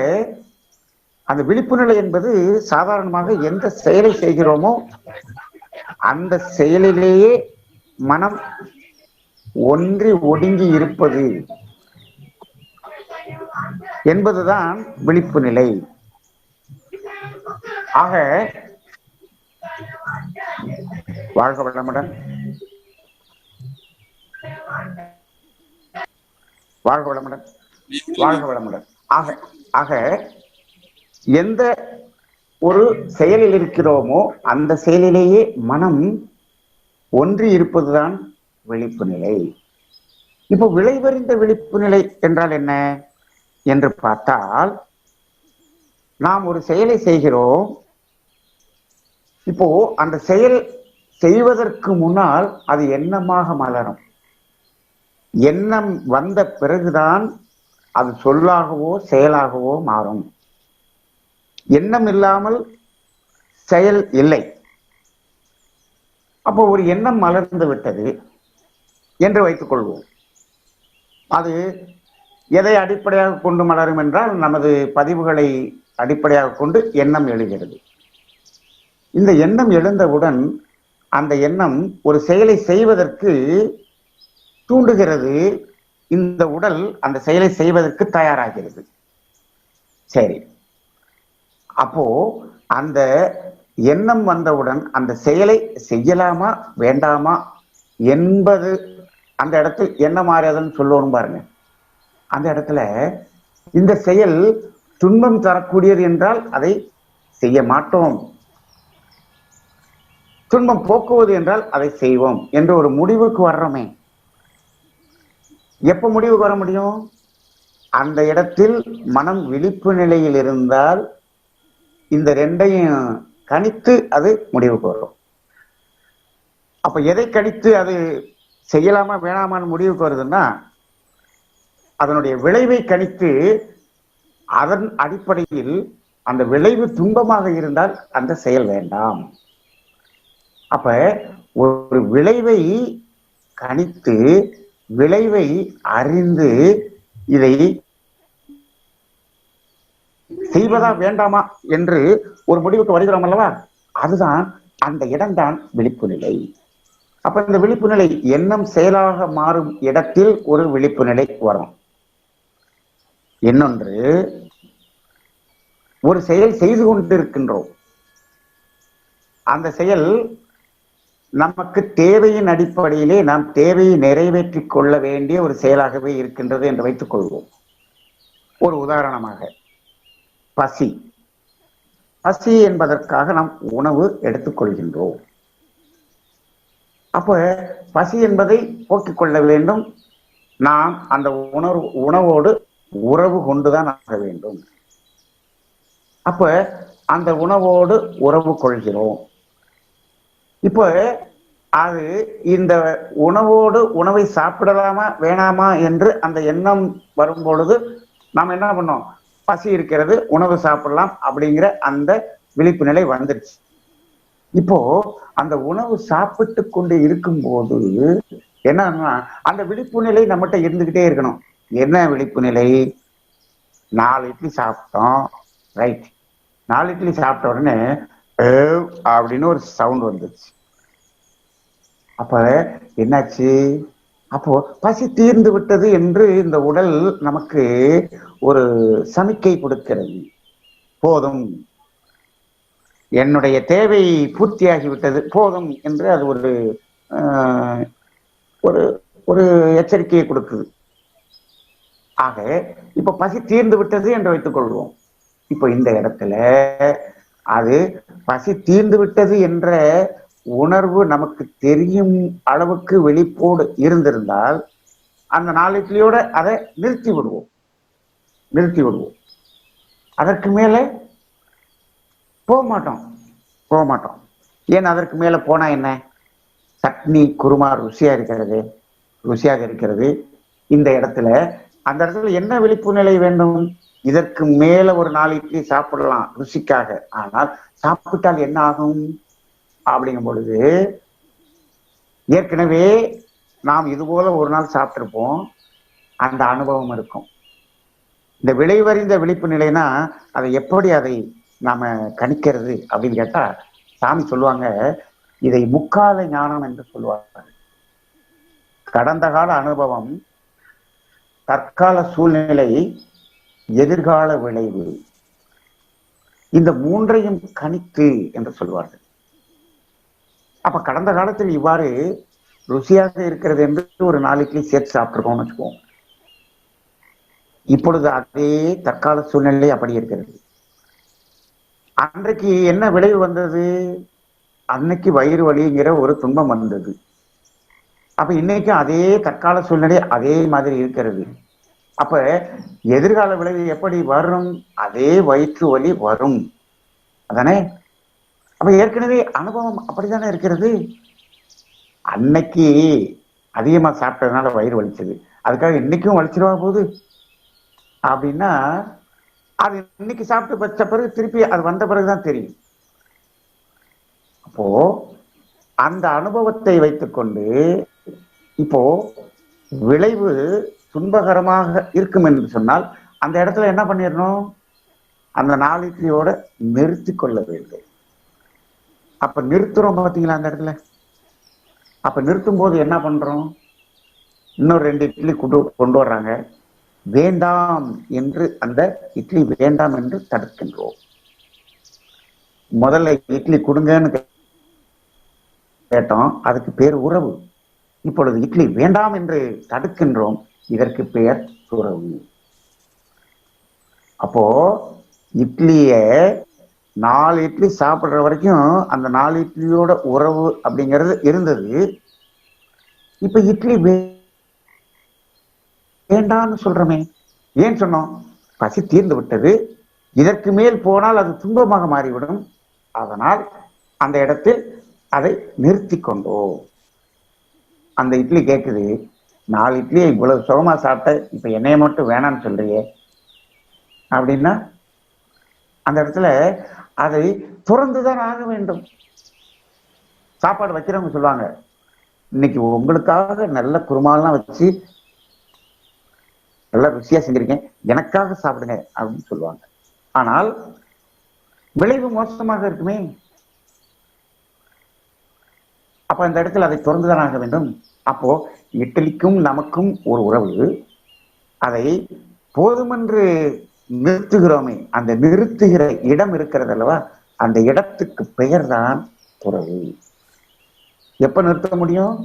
அந்த விழிப்பு நிலை என்பது சாதாரணமாக எந்த செயலை செய்கிறோமோ அந்த செயலிலேயே மனம் ஒன்றி ஒடுங்கி இருப்பது என்பதுதான் விழிப்பு நிலை. ஆக வாழ்க வளமுடன், வாழ்க வளமுடன், வாழ்க வளமுடன். ஆக ஆக எந்த ஒரு செயலில் இருக்கிறோமோ அந்த செயலிலேயே மனம் ஒன்றி இருப்பதுதான் விழிப்பு நிலை. இப்போ விளைவறிந்த விழிப்பு நிலை என்றால் என்ன என்று பார்த்தால், நாம் ஒரு செயலை செய்கிறோம். இப்போ அந்த செயல் செய்வதற்கு முன்னால் அது எண்ணமாக மலரும். எண்ணம் வந்த பிறகுதான் அது சொல்லாகவோ செயலாகவோ மாறும். எண்ணம் இல்லாமல் செயல் இல்லை. அப்போ ஒரு எண்ணம் மலர்ந்து விட்டது என்று வைத்துக் கொள்வோம். அது எதை அடிப்படையாக கொண்டு மலரும் என்றால், நமது பதிவுகளை அடிப்படையாக கொண்டு எண்ணம் எழுகிறது. இந்த எண்ணம் எழுந்தவுடன் அந்த எண்ணம் ஒரு செயலை செய்வதற்கு தூண்டுகிறது. இந்த உடல் அந்த செயலை செய்வதற்கு தயாராகிறது. சரி, அப்போ அந்த எண்ணம் வந்தவுடன் அந்த செயலை செய்யலாமா வேண்டாமா என்பது அந்த இடத்தில் என்ன மாறியதுன்னு சொல்லணும் பாருங்க. அந்த இடத்துல இந்த செயல் துன்பம் தரக்கூடியது என்றால் அதை செய்ய மாட்டோம், துன்பம் போக்குவது என்றால் அதை செய்வோம் என்ற ஒரு முடிவுக்கு வர்றோமே. எப்ப முடிவுக்கு வர முடியும்? அந்த இடத்தில் மனம் விழிப்பு நிலையில் இருந்தால் இந்த ரெண்டையும் கணித்து அது முடிவுக்கு வரும். அப்ப எதை கணித்து அது செய்யலாமா வேணாமான்னு முடிவுக்கு வருதுன்னா, அதனுடைய விளைவை கணித்து அதன் அடிப்படையில் அந்த விளைவு துன்பமாக இருந்தால் அந்த செயல் வேண்டாம். அப்ப ஒரு விளைவை கணித்து விளைவை அறிந்து இதை செய்வதா வேண்டாமா என்று ஒரு முடிவுக்கு வருகிறோம் அல்லவா, அதுதான் அந்த இடம்தான் விழிப்பு நிலை. அப்ப இந்த விழிப்பு நிலை எண்ணம் செயலாக மாறும் இடத்தில் ஒரு விழிப்பு நிலை வரும். இன்னொன்று, ஒரு செயல் செய்து கொண்டிருக்கின்றோம், அந்த செயல் நமக்கு தேவையின் அடிப்படையிலே நாம் தேவையை நிறைவேற்றிக் கொள்ள வேண்டிய ஒரு செயலாகவே இருக்கின்றது என்று வைத்துக் கொள்வோம். ஒரு உதாரணமாக, பசி. பசி என்பதற்காக நாம் உணவு எடுத்துக்கொள்கின்றோம். அப்ப பசி என்பதை போக்கிக் கொள்ள வேண்டும். நாம் அந்த உணவோடு உறவு கொண்டுதான் ஆக வேண்டும். அப்ப அந்த உணவோடு உறவு கொள்கிறோம். இப்ப அது இந்த உணவோடு உணவை சாப்பிடலாமா வேணாமா என்று அந்த எண்ணம் வரும் பொழுது நாம் என்ன பண்ணோம்? பசி இருக்கிறது, உணவு சாப்பிடலாம் அப்படிங்கிற அந்த விழிப்பு நிலை வந்துருச்சு. இப்போ அந்த உணவு சாப்பிட்டு கொண்டு இருக்கும் போது என்னன்னா, அந்த விழிப்பு நிலை நம்மகிட்ட இருந்துகிட்டே இருக்கணும். என்ன விழிப்பு நிலை? 4 இட்லி சாப்பிட்டோம், ரைட். 4 இட்லி சாப்பிட்ட உடனே அப்படின்னு ஒரு சவுண்ட் வந்துச்சு. அப்ப என்னாச்சு? அப்போ பசி தீர்ந்து விட்டது என்று இந்த உடல் நமக்கு ஒரு சமிக்கை கொடுக்கிறது. போதும், என்னுடைய தேவை பூர்த்தியாகிவிட்டது, போதும் என்று அது ஒரு ஒரு எச்சரிக்கையை கொடுக்குது. ஆக இப்ப பசி தீர்ந்து விட்டது என்று வைத்துக் கொள்வோம். இப்ப இந்த இடத்துல அது பசி தீர்ந்து விட்டது என்ற உணர்வு நமக்கு தெரியும் அளவுக்கு விழிப்போடு இருந்திருந்தால் அந்த 4 இட்லியோட அதை நிறுத்தி விடுவோம். அதற்கு மேல போக மாட்டோம், போக மாட்டோம். ஏன் அதற்கு மேல போனா என்ன? சட்னி குருமா ருசியா இருக்கிறது, ருசியாக இருக்கிறது. இந்த இடத்துல அந்த இடத்துல என்ன விழிப்பு நிலை வேண்டும்? இதற்கு மேல ஒரு 4 இட்லி சாப்பிடலாம் ருசிக்காக. ஆனால் சாப்பிட்டால் என்ன ஆகும் அப்படிங்கும் பொழுது, ஏற்கனவே நாம் இது போல ஒரு நாள் சாப்பிட்டிருப்போம், அந்த அனுபவம் இருக்கும். இந்த விளைவறிந்த விழிப்பு நிலைனா அதை நாம கணிக்கிறது அப்படின்னு கேட்டா, சாமி சொல்லுவாங்க, இதை முக்கால ஞானம் என்று சொல்லுவாங்க. கடந்த கால அனுபவம், தற்கால சூழ்நிலை, எதிர்கால விளைவு, இந்த மூன்றையும் கணித்து என்று சொல்வார்கள். அப்ப கடந்த காலத்தில் இவ்வாறு ருசியாக இருக்கிறது என்று ஒரு 4 இட்லி சேர்த்து சாப்பிட்டுருக்கோம்னு வச்சுக்குவோம். இப்பொழுது அதே தற்கால சூழ்நிலை அப்படி இருக்கிறது. அன்றைக்கு என்ன விளைவு வந்தது? அன்னைக்கு வயிறு வலிங்கிற ஒரு துன்பம் வந்தது. அப்ப இன்னைக்கு அதே தற்கால சூழ்நிலை அதே மாதிரி இருக்கிறது. அப்ப எதிர்கால விளைவு எப்படி வரும்? அதே வயிற்று வலி வரும், அதானே? அப்ப ஏற்கனவே அனுபவம் அப்படித்தானே இருக்கிறது. அன்னைக்கு அதிகமா சாப்பிட்டதுனால வயிறு வலிச்சது, அதுக்காக இன்னைக்கும் வலிச்சிருவா போகுது அப்படின்னா, அது இன்னைக்கு சாப்பிட்டு வச்ச பிறகு திருப்பி அது வந்த பிறகுதான் தெரியும். அப்போ அந்த அனுபவத்தை வைத்துக்கொண்டு இப்போ விளைவு துன்பகரமாக இருக்கும் என்று சொன்னால் அந்த இடத்துல என்ன பண்ணிடணும்? அந்த 4 இட்லியோட நிறுத்தி கொள்ள வேண்டும். அப்ப நிறுத்துறோம் பார்த்தீங்களா அந்த இடத்துல? அப்ப நிறுத்தும் போது என்ன பண்றோம்? இன்னொரு 2 இட்லி கொண்டு வர்றாங்க, வேண்டாம் என்று அந்த இட்லி வேண்டாம் என்று தடுக்கின்றோம். முதல்ல இட்லி கொடுங்கன்னு கேட்டோம், அதுக்கு பேர் உறவு. இப்பொழுது இட்லி வேண்டாம் என்று தடுக்கின்றோம், இதற்கு பெயர் துறவு. அப்போ இட்லிய 4 இட்லி சாப்பிடுற வரைக்கும் அந்த 4 இட்லியோட உறவு அப்படிங்கிறது இருந்தது. இப்ப இட்லி வேண்டாம்னு சொல்றோமே, ஏன் சொன்னோம்? பசி தீர்ந்து விட்டது, இதற்கு மேல் போனால் அது துன்பமாக மாறிவிடும், அதனால் அந்த இடத்தில் அதை நிறுத்தி கொண்டோம். அந்த இட்லி கேட்குது, 4 இட்லியை இவ்வளவு சுகமா சாப்பிட்ட, இப்ப என்னைய மட்டும் வேணான்னு சொல்றியே அப்படின்னா, அந்த இடத்துல அதை துறந்துதான் ஆக வேண்டும். சாப்பாடு வைக்கிறவங்க சொல்லுவாங்க, இன்னைக்கு உங்களுக்காக நல்ல குருமாலாம் வச்சு நல்லா ருசியா செஞ்சிருக்கேன், எனக்காக சாப்பிடுங்க அப்படின்னு சொல்லுவாங்க. ஆனால் விளைவு மோசமாக இருக்குமே. அப்ப அந்த இடத்துல அதை திறந்துதான் ஆக வேண்டும். அப்போ இட்லிக்கும் நமக்கும் ஒரு உறவு, அதை போதுமென்று நிறுத்துகிறோமே, அந்த நிறுத்துகிற இடம் இருக்கிறது அல்லவா, அந்த இடத்துக்கு பெயர் தான் துறவு. எப்ப நிறுத்த முடியும்?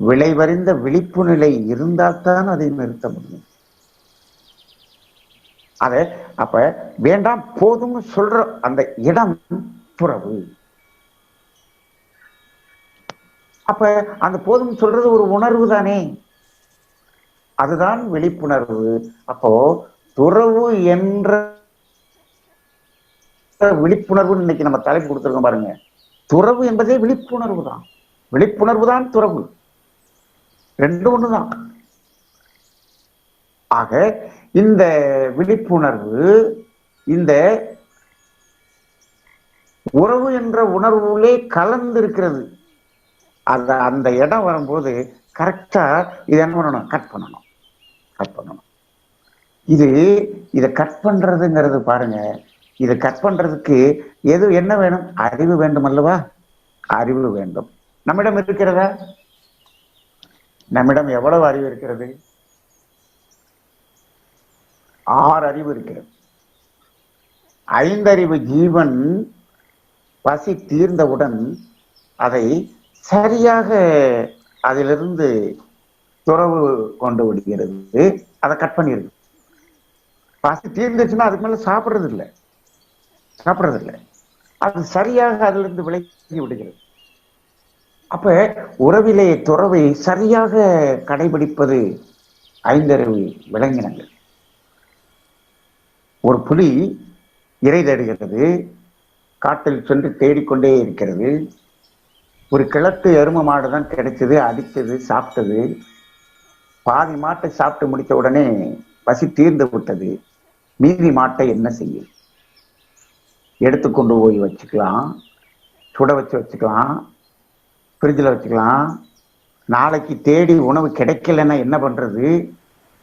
விளைவறிந்த விழிப்பு நிலை இருந்தால்தான் அதை நிறுத்த முடியும். அத அப்ப வேண்டாம் போதும்னு சொல்ற அந்த இடம் துறவு. அப்ப அந்த போதும் சொல்றது ஒரு உணர்வு தானே, அதுதான் விழிப்புணர்வு. அப்போ துறவு என்ற விழிப்புணர்வு இன்னைக்கு நம்ம தலைப்பு கொடுத்திருக்கோம் பாருங்க. துறவு என்பதே விழிப்புணர்வு தான், விழிப்புணர்வு தான் துறவு, ரெண்டும் ஒண்ணுதான். ஆக இந்த விழிப்புணர்வு, இந்த உறவு என்ற உணர்வுகளே கலந்து இருக்கிறது. அந்த இடம் வரும்போது கரெக்டா இது என்ன பண்ணணும்? கட் பண்ணணும், கட் பண்ணணும். இதை கட் பண்றதுங்கிறது பாருங்க, இதை கட் பண்றதுக்கு என்ன வேணும்? அறிவு வேண்டும் அல்லவா? அறிவு வேண்டும். நம்மிடம் இருக்கிறதா? நம்மிடம் எவ்வளவு அறிவு இருக்கிறது? 6 அறிவு இருக்கிறது. 5 அறிவு ஜீவன் பசி தீர்ந்தவுடன் அதை சரியாக அதிலிருந்து துறவு கொண்டு விடுகிறது, அதை கட் பண்ணிருக்கு. பசி தீர்ந்துச்சுன்னா அதுக்கு மேல சாப்பிடுறது இல்லை, அது சரியாக அதிலிருந்து விலகி விடுகிறது. அப்ப உறவிலே துறவை சரியாக கடைபிடிப்பது 5 அறிவு விலங்கினங்கள். ஒரு புலி இரை தேடுகிறது, காட்டில் சென்று தேடிக்கொண்டே இருக்கிறது. ஒரு கிழட்டு எரும மாடுதான் கிடைச்சது, அடித்தது, சாப்பிட்டது. பாதி மாட்டை சாப்பிட்டு முடித்த உடனே பசி தீர்ந்து விட்டது. மீதி மாட்டை என்ன செய்யும்? எடுத்துக்கொண்டு போய் வச்சுக்கலாம், சுட வச்சு வச்சுக்கலாம், ஃப்ரிட்ஜில் வச்சுக்கலாம். நாளைக்கு தேடி உணவு கிடைக்கலன்னா என்ன பண்றது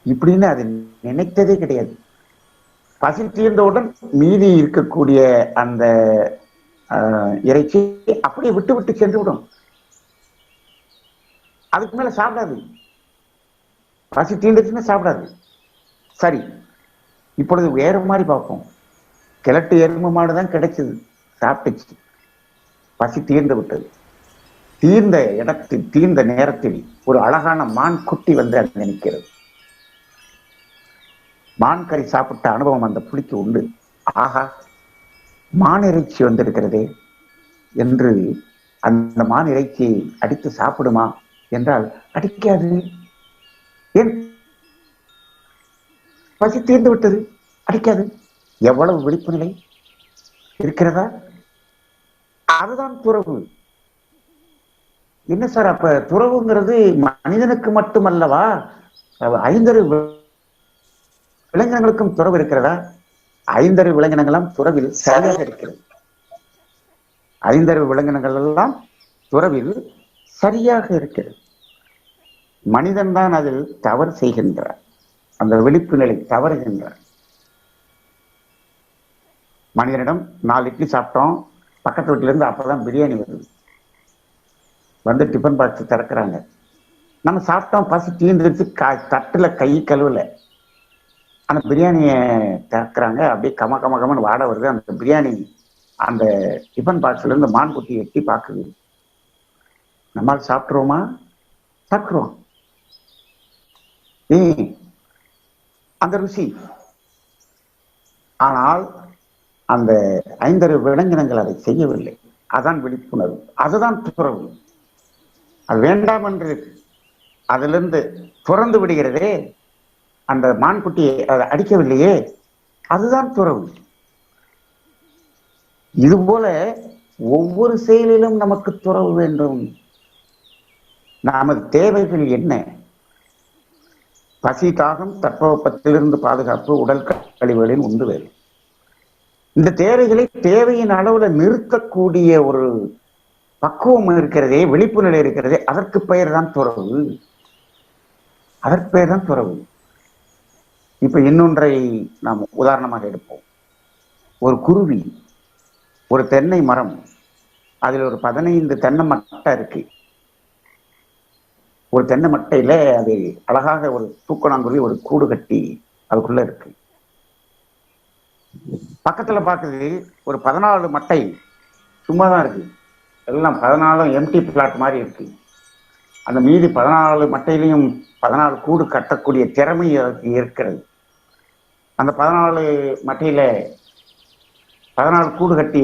இப்படின்னு அது நினைத்ததே கிடையாது. பசி தீர்ந்தவுடன் மீதி இருக்கக்கூடிய அந்த இறைச்சி அப்படியே விட்டு விட்டு சென்று விடும். அதுக்கு மேல சாப்பிடாது. பசி தீர்ந்துச்சுன்னா சாப்பிடாது. சரி, இப்பொழுது வேற மாதிரி பார்ப்போம். கிழட்டு எருமை மாடுதான் கிடைச்சது, சாப்பிட்டுச்சு, பசி தீர்ந்து விட்டது. தீர்ந்த இடத்தில், தீர்ந்த நேரத்தில் ஒரு அழகான மான் குட்டி வந்து அங்கே நிற்கிறது. மான் கறி சாப்பிட்ட அனுபவம் அந்த புலிக்கு உண்டு. ஆகா, மான் இறைச்சி வந்திருக்கிறதே என்று அந்த மான் இறைச்சியை அடித்து சாப்பிடுமா என்றால் அடிக்காது. ஏன்? பசி தீர்ந்து விட்டது, அடிக்காது. எவ்வளவு விழிப்பு நிலை இருக்கிறதா? அதுதான் துறவு. என்ன சார், அப்ப துறவுங்கிறது மனிதனுக்கு மட்டுமல்லவா? ஐந்தறிவு விலங்கினங்களுக்கும் துறவு இருக்கிறதா? ஐந்தறிவு விலங்கினங்களும் துறவில் சரியாக இருக்கிறது. ஐந்தறிவு விலங்கினங்கள் எல்லாம் துறவில் சரியாக இருக்கிறது. மனிதன் தான் அதில் தவறு செய்கின்றார், அந்த விழிப்பு நிலை தவறுகின்றார். மனிதனிடம் 4 இட்லி சாப்பிட்டோம், பக்கத்து வீட்டுல இருந்து அப்பதான் பிரியாணி வருது. வந்து டிஃபன் பாக்ஸ் திறக்கிறாங்க. நம்ம சாப்பிட்டோம், பசி தீர்ந்துருச்சு, தட்டுல கை கழுவல. அந்த பிரியாணியை திறக்கிறாங்க, அப்படியே கம கம கமன்னு வாட வருது. அந்த பிரியாணி அந்த டிஃபன் பாக்ஸ்ல இருந்து மான் குட்டி எட்டி பார்க்குது. நம்மால் சாப்பிட்ருவோமா? சாப்பிட்ருவோம். அந்த ருசி. ஆனால் அந்த ஐந்தறிவு விலங்கினங்கள் அதை செய்யவில்லை. அதான் விழிப்புணர்வு, அதுதான் துறவு. அது வேண்டாம் என்று அதிலிருந்து துறந்து விடுகிறதே, அந்த மான்குட்டியை அதை அடிக்கவில்லையே, அதுதான் துறவு. இதுபோல ஒவ்வொரு செயலிலும் நமக்கு துறவு வேண்டும். நமது தேவைகள் என்ன? பசி, தாகம், தட்பவெப்பத்திலிருந்து பாதுகாப்பு, உடல் கழிவுகளின் உண்டு வேறு. இந்த தேவைகளை தேவையின் அளவுல நிறுத்தக்கூடிய ஒரு பக்குவம் இருக்கிறதே, விழிப்பு நிலை இருக்கிறதே, அதற்கு பெயர் தான் துறவு. அதற்கு பெயர் தான் துறவு. இப்ப இன்னொன்றை நாம் உதாரணமாக எடுப்போம். ஒரு குருவி, ஒரு தென்னை மரம், அதில் ஒரு 15 தென்னை மட்டை இருக்கு. ஒரு தென்னை மட்டையில அது அழகாக ஒரு தூக்கணாங்குருவி ஒரு கூடு கட்டி அதுக்குள்ள இருக்கு. பக்கத்துல பாக்குது ஒரு 14 மட்டை சும்மாதான் இருக்கு. எல்லாம் 14 எம்டி பிளாட் மாதிரி இருக்கு. அந்த மீதி 14 மட்டையிலையும் 14 கூடு கட்டக்கூடிய திறமை அதற்கு இருக்கிறது. அந்த 14 மட்டையில 14 கூடு கட்டி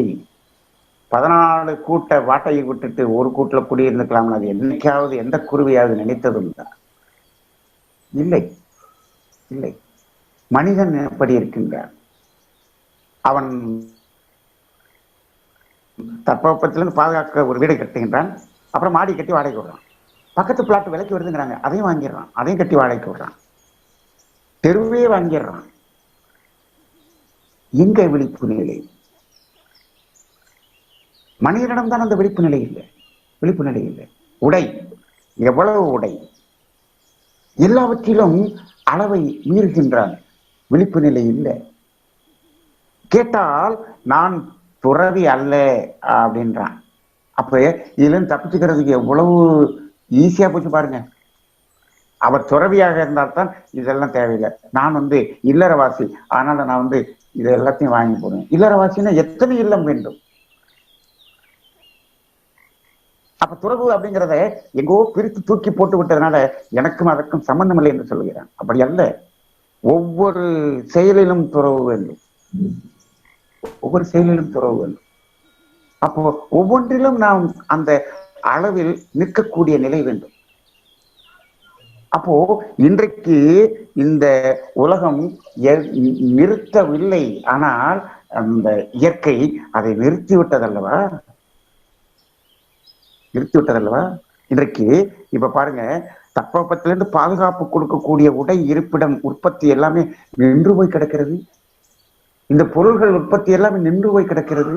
14 கூட்டை வாட்டையை விட்டுட்டு ஒரு கூட்டுல குடியிருந்துக்கலாம்னு அது என்னைக்காவது எந்த குருவியாவது நினைத்ததும் தான்? இல்லை, இல்லை. மனிதன் எப்படி இருக்கின்றான்? அவன் தட்பவெப்பத்திலிருந்து பாதுகாக்க ஒரு வீடை கட்டுகின்றான், அப்புறம் மாடி கட்டி வாடகைக்கு விடுறான். பக்கத்து பிளாட் விலைக்கு வருதுங்கிறாங்க, அதையும் வாங்கிடுறான், அதையும் கட்டி வாடகைக்கு விடுறான், தெருவே வாங்கிடுறான். எங்க விழிப்பு நிலை? மனிதனிடம் தான் அந்த விழிப்பு நிலை இல்லை. விழிப்பு நிலை இல்லை. உடை, எவ்வளவு உடை, எல்லாவற்றிலும் அளவை மீறுகின்றான். விழிப்பு நிலை இல்லை. கேட்டால் நான் துறவி அல்ல அப்படின்றான். அப்ப இதுல இருந்து தப்பிச்சுக்கிறதுக்கு எவ்வளவு ஈஸியா போச்சு பாருங்க. அவர் துறவியாக இருந்தால்தான் இதெல்லாம் தேவையில்லை. நான் இல்லறவாசி, அதனால நான் இது எல்லாத்தையும் வாங்கி போடுவேன். இல்லறவாசின்னா எத்தனை இல்லம் வேண்டும்? அப்ப துறவு அப்படிங்கிறத எங்கோ பிரித்து தூக்கி போட்டு விட்டதுனால எனக்கும் அதற்கும் சம்பந்தம் இல்லை என்று சொல்லுகிறான். அப்படி அல்ல. ஒவ்வொரு செயலிலும் துறவு வேண்டும். ஒவ்வொரு செயலிலும் துறவு வேண்டும். அப்போ ஒவ்வொன்றிலும் நாம் அந்த அளவில் நிற்கக்கூடிய நிலை வேண்டும். அப்போ இன்றைக்கு இந்த உலகம் நிறுத்தவில்லை, ஆனால் அந்த இயற்கை அதை நிறுத்திவிட்டதல்லவா? நிறுத்திவிட்டதல்லவா? இன்றைக்கு இப்ப பாருங்க, தட்பவெப்பத்திலிருந்து பாதுகாப்பு கொடுக்கக்கூடிய உடை, இருப்பிடம், உற்பத்தி எல்லாமே நின்று போய் கிடக்கிறது. இந்த பொருள்கள் உற்பத்தி எல்லாமே நின்று போய் கிடக்கிறது.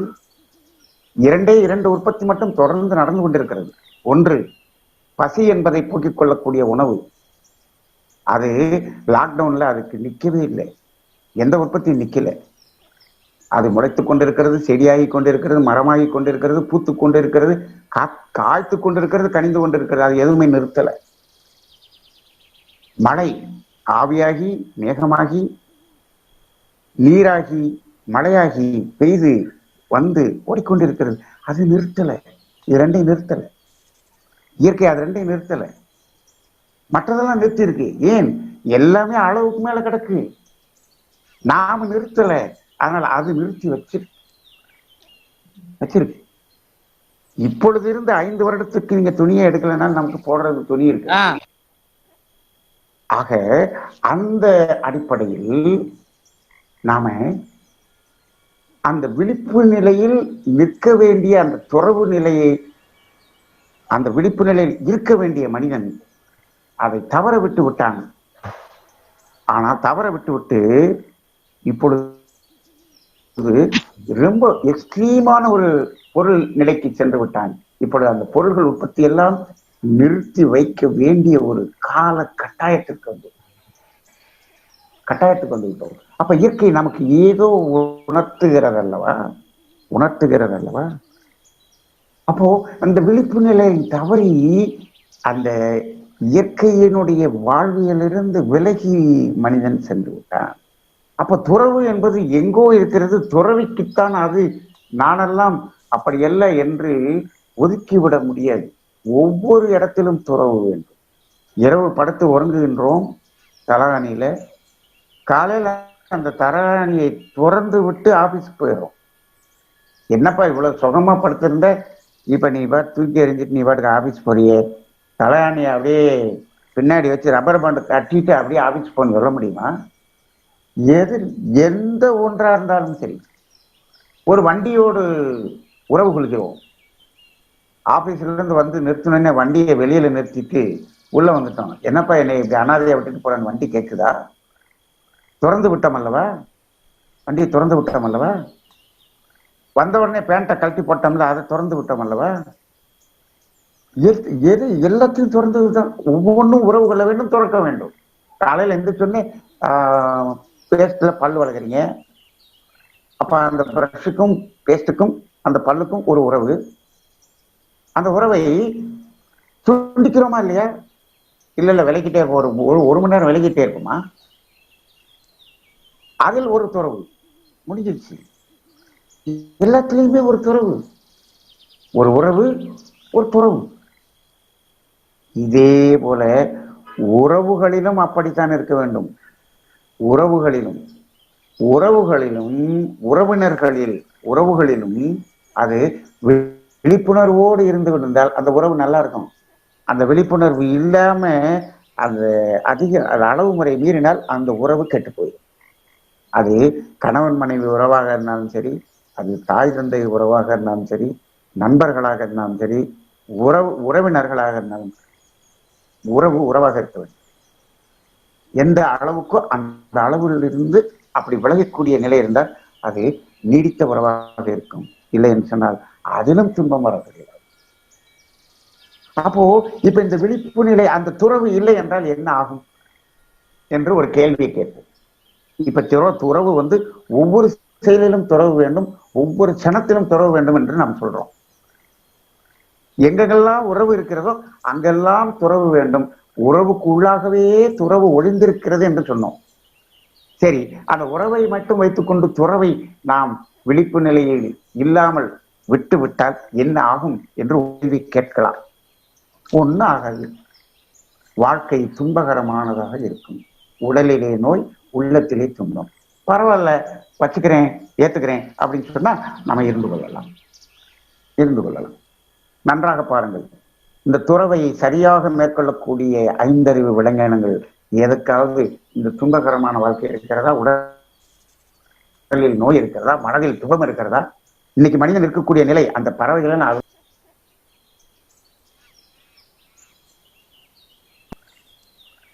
இரண்டு உற்பத்தி மட்டும் தொடர்ந்து நடந்து கொண்டிருக்கிறது. ஒன்று, பசி என்பதை போக்கிக் கொள்ளக்கூடிய உணவு. அது லாக்டவுன்ல அதுக்கு நிக்கவே இல்லை. எந்த உற்பத்தியும் நிக்கல. அது முளைத்துக் கொண்டிருக்கிறது, செடியாகி கொண்டிருக்கிறது, மரமாகி கொண்டிருக்கிறது, பூத்து கொண்டிருக்கிறது, காய்த்து கொண்டிருக்கிறது, கனிந்து கொண்டிருக்கிறது. அது எதுவுமே நிறுத்தல. மழை ஆவியாகி, மேகமாகி, நீராகி, மழையாகி, பெய்து வந்து ஓடிக்கொண்டிருக்கிறது. அது நிறுத்தல. இது ரெண்டையும் நிறுத்தல. இயற்கை அது ரெண்டையும் நிறுத்தல. மற்றதெல்லாம் நிறுத்தி இருக்கு. ஏன்? எல்லாமே அளவுக்கு மேல கிடக்கு. நாம நிறுத்தல. அதனால அது நிறுத்தி வச்சிருக்கு. இப்பொழுது இருந்து 5 வருடத்துக்கு நீங்க துணியை எடுக்கலன்னா நமக்கு போடுறது துணி இருக்கு. ஆக அந்த அடிப்படையில் நாம அந்த விழிப்பு நிலையில் நிற்க வேண்டிய அந்த துறவு நிலையை, அந்த விழிப்பு நிலையில் இருக்க வேண்டிய மனிதன் அதை தவற விட்டு விட்டான். ஆனால் தவற விட்டு இப்பொழுது ரொம்ப எக்ஸ்ட்ரீமான ஒரு பொருள் நிலைக்கு சென்று விட்டான். இப்பொழுது அந்த பொருள்கள் உற்பத்தி எல்லாம் நிறுத்தி வைக்க வேண்டிய ஒரு கால கட்டாயத்திற்கு வந்து விட்டோம். அப்ப இயற்கை நமக்கு ஏதோ உணர்த்துகிறது அல்லவா? அப்போ அந்த விழிப்பு நிலை தவறி அந்த இயற்கையினுடைய வாழ்வியலிருந்து விலகி மனிதன் சென்று விட்டான். அப்ப துறவு என்பது எங்கோ இருக்கிறது. துறவிக்குத்தான் அது, நானெல்லாம் அப்படி அல்ல என்று ஒதுக்கிவிட முடியாது. ஒவ்வொரு இடத்திலும் துறவு வேண்டும். இரவு படுத்து உறங்குகின்றோம் தலகாணியில. காலையில அந்த தலகாணியை துறந்து விட்டு ஆபீஸ் போயிடும். என்னப்பா இவ்வளவு சுகமா படுத்திருந்த, இப்ப நீ பாட்டு தூக்கி எறிஞ்சிட்டு நீ பாட்டுக்கு ஆபீஸ் போறியே, தலகாணியை அப்படியே பின்னாடி வச்சு ரப்பர் பேண்ட் கட்டிட்டு அப்படியே ஆபீஸ் போன்னு சொல்ல முடியுமா? எந்த ஒன்றா இருந்தாலும் சரி, ஒரு வண்டியோடு உறவு கொள்கிறோம். ஆபீஸ்ல இருந்து வந்து நிறுத்தினே வண்டியை வெளியில நிறுத்திட்டு உள்ள வந்துட்டோம். என்னப்பா என்னை இப்படி அனாதையா விட்டுட்டு போறேன்னு வண்டி கேட்குதா? திறந்து விட்டோம் அல்லவா? வண்டியை திறந்து விட்டோம் அல்லவா? வந்த உடனே பேண்ட்டை கழட்டி போட்டோம்ல, அதை திறந்து விட்டோம் அல்லவா? எது எல்லாத்தையும் திறந்ததுதான். ஒவ்வொன்றும் உறவு கொள்ள வேண்டும், திறக்க வேண்டும். காலையில எந்திரிச்சோடனே பேஸ்ட்ல பல் வளர்க்குறீங்க. அப்ப அந்த பிரஷுக்கும் பேஸ்டுக்கும் அந்த பல்லுக்கும் ஒரு உறவு. அந்த உறவை துண்டிக்கிறோமா இல்லையா? இல்ல விலகிட்டே ஒரு மணி நேரம் விலகிட்டே இருக்குமா? அதில் ஒரு துறவு முடிஞ்சிருச்சு. எல்லாத்துலயுமே ஒரு துறவு, ஒரு உறவு, ஒரு துறவு. இதே போல உறவுகளிலும் அப்படித்தான் இருக்க வேண்டும். உறவுகளிலும் உறவினர்களிலும் அது விழிப்புணர்வோடு இருந்து விட்டால் அந்த உறவு நல்லா இருக்கும். அந்த விழிப்புணர்வு இல்லாம அந்த அளவு முறை மீறினால் அந்த உறவு கெட்டு போயிடும். அது கணவன் மனைவி உறவாக இருந்தாலும் சரி, அது தாய் தந்தை உறவாக இருந்தாலும் சரி, நண்பர்களாக இருந்தாலும் சரி, உறவினர்களாக இருந்தாலும் உறவாக இருக்க வேண்டும். எந்த அளவுக்கோ அந்த அளவிலிருந்து அப்படி விலகக்கூடிய நிலை இருந்தால் அது நீடித்த உறவாக இருக்கும். இல்லை என்று சொன்னால் அதிலும் துன்பம் வரப்படுகிறது. அப்போ இப்ப இந்த விழிப்பு நிலை, அந்த துறவு இல்லை என்றால் என்ன ஆகும் என்று ஒரு கேள்வியை கேட்போம். இப்ப துறவு ஒவ்வொரு செயலிலும் துறவு வேண்டும், ஒவ்வொரு கணத்திலும் துறவு வேண்டும் என்று நாம் சொல்றோம். எங்கெல்லாம் உறவு இருக்கிறதோ அங்கெல்லாம் துறவு வேண்டும். உறவுக்கு உள்ளாகவே துறவு ஒளிந்திருக்கிறது என்று சொன்னோம். சரி, அந்த உறவை மட்டும் வைத்துக்கொண்டு துறவை நாம் விழிப்பு நிலையில் இல்லாமல் விட்டு விட்டால் என்ன ஆகும் என்று கேள்வி கேட்கலாம். ஒன்னும் ஆகாது. வாழ்க்கை துன்பகரமானதாக இருக்கும். உடலிலே நோய், உள்ளத்திலே துன்பம். பரவாயில்ல, வச்சுக்கிறேன், ஏத்துக்கிறேன் அப்படின்னு சொன்னா நம்ம இருந்து கொள்ளலாம். நன்றாக பாருங்கள். இந்த துறவை சரியாக மேற்கொள்ளக்கூடிய 5 அறிவு விலங்கினங்கள் எதுக்காவது இந்த துன்பகரமான வாழ்க்கை இருக்கிறதா? உடலில் நோய் இருக்கிறதா, மனதில் சுகம் இருக்கிறதா? இன்னைக்கு மனிதன் இருக்கக்கூடிய நிலை அந்த பறவைகள்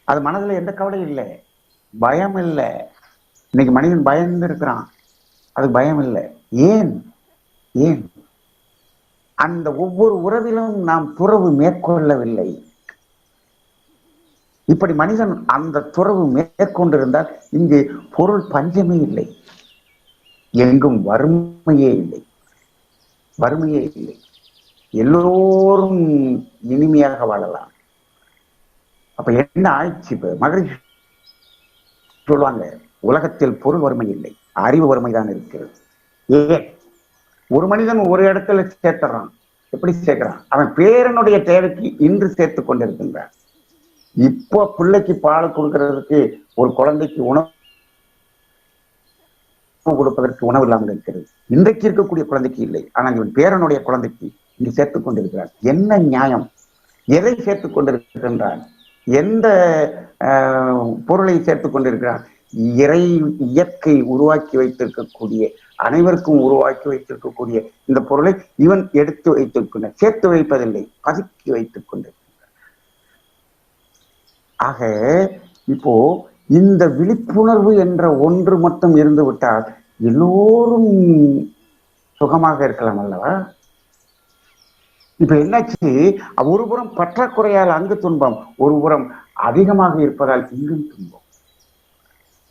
அது மனதில் எந்த கவலையும் இல்லை, பயம் இல்லை. இன்னைக்கு மனிதன் பயந்து இருக்கிறான், அது பயம் இல்லை. ஏன் ஏன் அந்த ஒவ்வொரு உறவிலும் நாம் துறவு மேற்கொள்ளவில்லை. இப்படி மனிதன் அந்த துறவு மேற்கொண்டிருந்தால் இங்கு பொருள் பஞ்சமே இல்லை, எங்கும் வறுமையே இல்லை, வறுமையே இல்லை. எல்லோரும் இனிமையாக வாழலாம். அப்ப என்ன ஆயிடுச்சு? இப்ப மகிழ்ச்சி சொல்லுவாங்க, உலகத்தில் பொருள் வறுமை இல்லை, அறிவு வறுமைதான் இருக்கிறது. ஏன் ஒரு மனிதன் ஒரு இடத்துல சேர்த்துறான், எப்படி சேர்க்கிறான்? அவன் பேரனுடைய தேவைக்கு இன்று சேர்த்து கொண்டிருக்கின்றான். இப்போ பிள்ளைக்கு பால் கொடுக்கறதுக்கு, ஒரு குழந்தைக்கு உணவு கொடுப்பதற்கு உணவு இல்லாமல் இருக்கிறது. இன்றைக்கு இருக்கக்கூடிய குழந்தைக்கு இல்லை, ஆனால் இவன் பேரனுடைய குழந்தைக்கு இங்கு சேர்த்துக் கொண்டிருக்கிறான். என்ன நியாயம்? எதை சேர்த்துக் கொண்டிருக்கின்றான்? எந்த பொருளை சேர்த்துக் கொண்டிருக்கிறான்? இயற்கை உருவாக்கி வைத்திருக்கக்கூடிய, அனைவருக்கும் உருவாக்கி வைத்திருக்கக்கூடிய இந்த பொருளை இவன் எடுத்து வைத்திருக்கின்ற, சேர்த்து வைப்பதில்லை, பதுக்கி வைத்துக் கொண்டிருக்கிறான். ஆக இப்போ இந்த விழிப்புணர்வு என்ற ஒன்று மட்டும் இருந்து விட்டால் எல்லோரும் சுகமாக இருக்கலாம் அல்லவா? இப்ப என்னாச்சு? ஒருபுறம் பற்றாக்குறையால் அங்கு துன்பம், ஒருபுறம் அதிகமாக இருப்பதால் இங்கும் துன்பம்.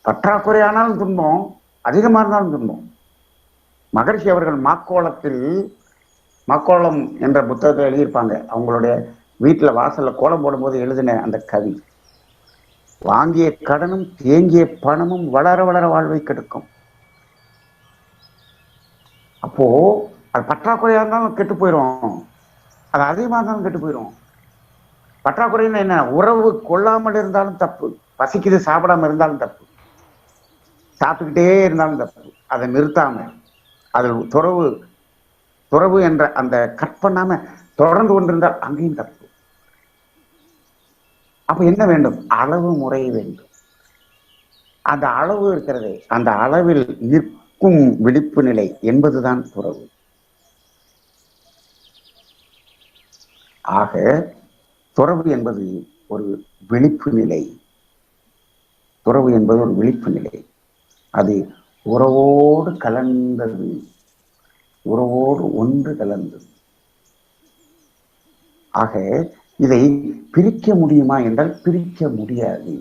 பற்றாக்குறையானாலும் துன்பம், அதிகமாக இருந்தாலும் துன்பம். மகரிஷி அவர்கள் மாக்கோளம் என்ற புத்தகத்தை எழுதியிருப்பாங்க. அவங்களுடைய வீட்டுல வாசல்ல கோலம் போடும்போது எழுதின அந்த கவி, வாங்கிய கடனும் தேங்கிய பணமும் வளர வளர வாழ்வை கெடுக்கும். அப்போ அது பற்றாக்குறையா இருந்தாலும் கெட்டு போயிடும், அது அதிகமாக இருந்தாலும் கெட்டு போயிடும். பற்றாக்குறைன்னு என்ன? உறவு கொள்ளாமல் இருந்தாலும் தப்பு, பசிக்குது சாப்பிடாம இருந்தாலும் தப்பு, சாப்பிட்டுக்கிட்டே இருந்தாலும் தப்பு, அதை நிறுத்தாம அதில் துறவு என்ற அந்த கற்பனாம தொடர்ந்து கொண்டிருந்தால் அங்கேயும் தப்பு. அப்ப என்ன வேண்டும்? அளவு முறை வேண்டும். அந்த அளவு இருக்கிறது, அந்த அளவில் நிற்கும் விழிப்பு நிலை என்பதுதான் துறவு. ஆக துறவு என்பது ஒரு விழிப்பு நிலை. துறவு என்பது ஒரு விழிப்பு நிலை. அது உறவோடு கலந்தது, உறவோடு ஒன்று கலந்தது. ஆக இதை பிரிக்க முடியுமா என்றால் பிரிக்க முடியாது.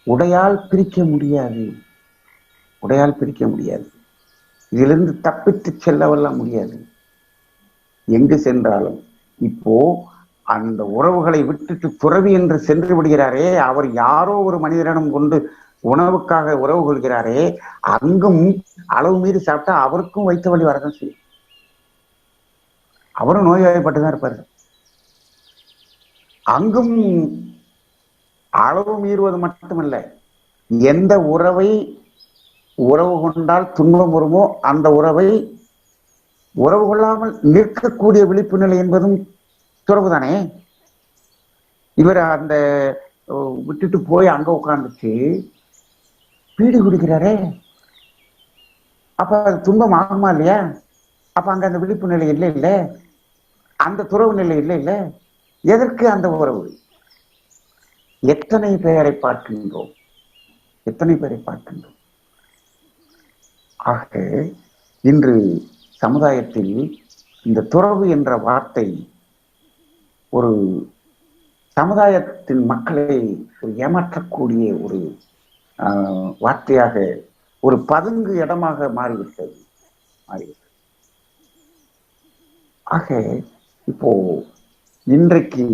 உடையால் பிரிக்க முடியாது, உடையால் பிரிக்க முடியாது. இதிலிருந்து தப்பித்து செல்லவெல்லாம் முடியாது, எங்கு சென்றாலும். இப்போ அந்த உறவுகளை விட்டுட்டு துறவி என்று சென்று விடுகிறாரே, அவர் யாரோ ஒரு மனிதரிடம் கொண்டு உணவுக்காக உறவு கொள்கிறாரே, அங்கும் அளவு மீறி சாப்பிட்டா அவருக்கும் வைத்த வழி வரதான் செய்யும், அவரும் நோய்வாய்ப்பட்டுதான் இருப்பாரு. அங்கும் அளவு மீறுவது மட்டுமல்ல, எந்த உறவு கொண்டால் துன்பம் வருமோ அந்த உறவு கொள்ளாமல் நிற்கக்கூடிய விழிப்பு நிலை என்பதும் துறவு தானே. இவர் அந்த விட்டுட்டு போய் அங்க உட்கார்ந்துச்சு பீடி குடிக்கிறாரே, அப்ப அது துன்பம் ஆகுமா இல்லையா? அப்ப அங்க அந்த விழிப்பு நிலை இல்லை, இல்ல அந்த துறவு நிலை இல்லை, இல்ல எதற்கு அந்த உறவு? எத்தனை பேரை பார்க்கின்றோம், எத்தனை பேரை பார்க்கின்றோம். ஆக இன்று சமுதாயத்தில் இந்த துறவு என்ற வார்த்தை ஒரு சமுதாயத்தின் மக்களை ஏமாற்றக்கூடிய ஒரு வார்த்தையாக, ஒரு பதுங்கு இடமாக மாறிவிட்டது. ஆக இப்போ இன்றைக்கு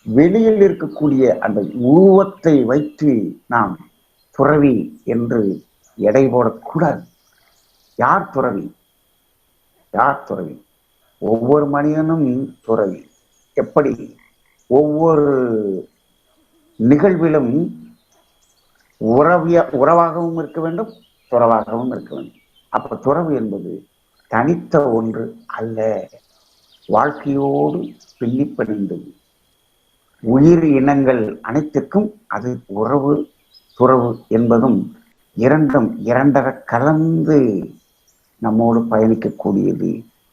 வெளியில் இருக்கக்கூடிய அந்த உருவத்தை வைத்து நாம் துறவி என்று எடை போடக்கூடாது. யார் துறவி? யார் துறவி? ஒவ்வொரு மனிதனும் துறவி. எப்படி? ஒவ்வொரு நிகழ்விலும் உறவாகவும் இருக்க வேண்டும், துறவாகவும் இருக்க வேண்டும். அப்ப துறவு என்பது தனித்த ஒன்று அல்ல, வாழ்க்கையோடு பின்னிப்பணிந்தது. உயிர் இனங்கள் அனைத்துக்கும் அது துறவு என்பதும் இரண்டும் இரண்டர கலந்து நம்மோடு பயணிக்கக்கூடியது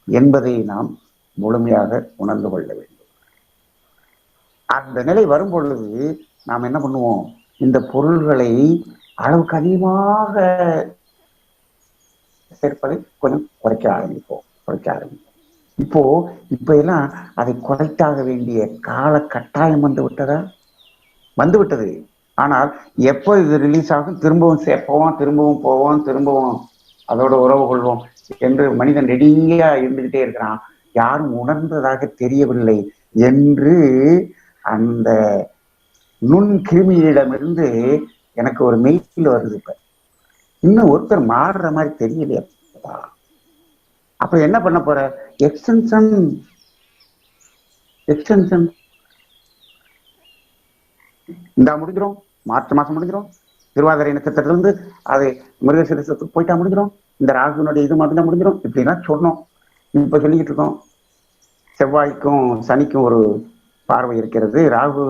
என்பதை நாம் முழுமையாக உணர்ந்து கொள்ள வேண்டும். அந்த நிலை வரும் பொழுது நாம் என்ன பண்ணுவோம்? இந்த பொருள்களை அளவுக்கு அதிகமாக சேர்ப்பதை கொஞ்சம் குறைக்க ஆரம்பிப்போம். இப்ப எல்லாம் அதை குறைத்தாக வேண்டிய கால கட்டாயம் வந்து விட்டது. ஆனால் எப்போ இது ரிலீஸ் ஆகும், திரும்பவும் சேர்ப்போம், திரும்பவும் போவோம், திரும்பவும் அதோட உறவு கொள்வோம் என்று மனிதன் ரெடியா இருந்துகிட்டே இருக்கிறான். யாரும் உணர்ந்ததாக தெரியவில்லை என்று அந்த நுண் கிருமியிடமிருந்து எனக்கு ஒரு மெயில் வருது. இப்ப இன்னும் ஒருத்தர் மாறுற மாதிரி தெரியலையா? அப்ப என்ன பண்ண போற? எக்ஸ்டென்ஷன் இந்த முடிஞ்சிடும், மார்ச் மாசம் முடிஞ்சிடும். திருவாதிரை நட்சத்திரத்திலிருந்து அது மிருகசீரிஷத்துக்கு போயிட்டா முடிஞ்சிடும். இந்த ராகுனுடைய இது மட்டும் தான் முடிஞ்சிடும். இப்படிலாம் சொன்னோம். இப்ப சொல்லிக்கிட்டு இருக்கோம். செவ்வாய்க்கும் சனிக்கும் ஒரு பார்வை இருக்கிறது, ராகு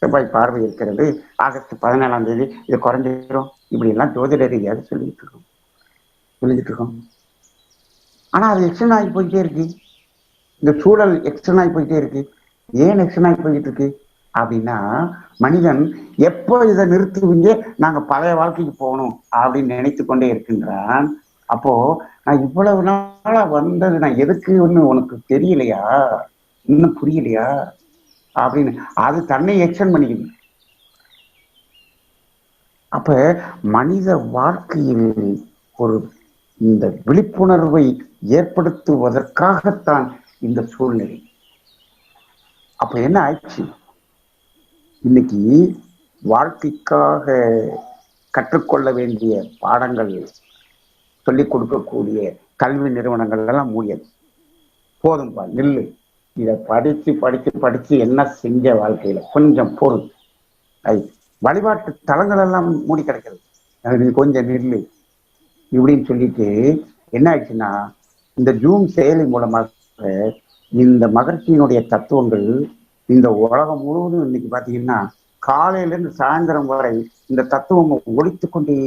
செவ்வாய் பார்வை இருக்கிறது, ஆகஸ்ட் 17ஆம் தேதி இது குறைஞ்சிடும். இப்படி எல்லாம் ஜோதிட ரீதியாக சொல்லிக்கிட்டு இருக்கோம். ஆனா அது எக்ஸ்டன் ஆகி போயிட்டே இருக்கு. இந்த சூழல் எக்ஸ்டன் ஆகி போயிட்டே இருக்கு. ஏன் எக்ஸ்டன் ஆகி போயிட்டு இருக்கு அப்படின்னா, மனிதன் எப்போ இதை நிறுத்துவீங்க, நாங்க பழைய வாழ்க்கைக்கு போகணும் அப்படின்னு நினைத்து கொண்டே இருக்கின்றான். அப்போ நான் இவ்வளவு நாளா வந்தது நான் எதுக்குன்னு உனக்கு தெரியலையா, இன்னும் புரியலையா அப்படின்னு அது தன்னை எக்ஸ்டெண்ட் பண்ணிக்குது. அப்ப மனித வாழ்க்கையில் ஒரு இந்த விழிப்புணர்வை ஏற்படுத்துவதற்காகத்தான் இந்த சூழ்நிலை. அப்ப என்ன ஆயிடுச்சு? இன்னைக்கு வாழ்க்கைக்காக கற்றுக்கொள்ள வேண்டிய பாடங்கள் சொல்லிக் கொடுக்கக்கூடிய கல்வி நிறுவனங்கள் எல்லாம் மூடியது. போதும்பா, நில்லு, இதை படிச்சு என்ன செஞ்ச வாழ்க்கையில கொஞ்சம் பொருள். வழிபாட்டு தலங்கள் எல்லாம் மூடி கிடக்கிறது, நீ கொஞ்சம் நில்லு இப்படின்னு சொல்லிட்டு என்ன ஆயிடுச்சுன்னா, இந்த ஜூம் செயலி மூலமாக இந்த மகிழ்ச்சியினுடைய தத்துவங்கள் இந்த உலகம் முழுவதும் இன்னைக்கு பாத்தீங்கன்னா காலையில இருந்து சாயந்தரம் வரை இந்த தத்துவம் ஒழித்து கொண்டே.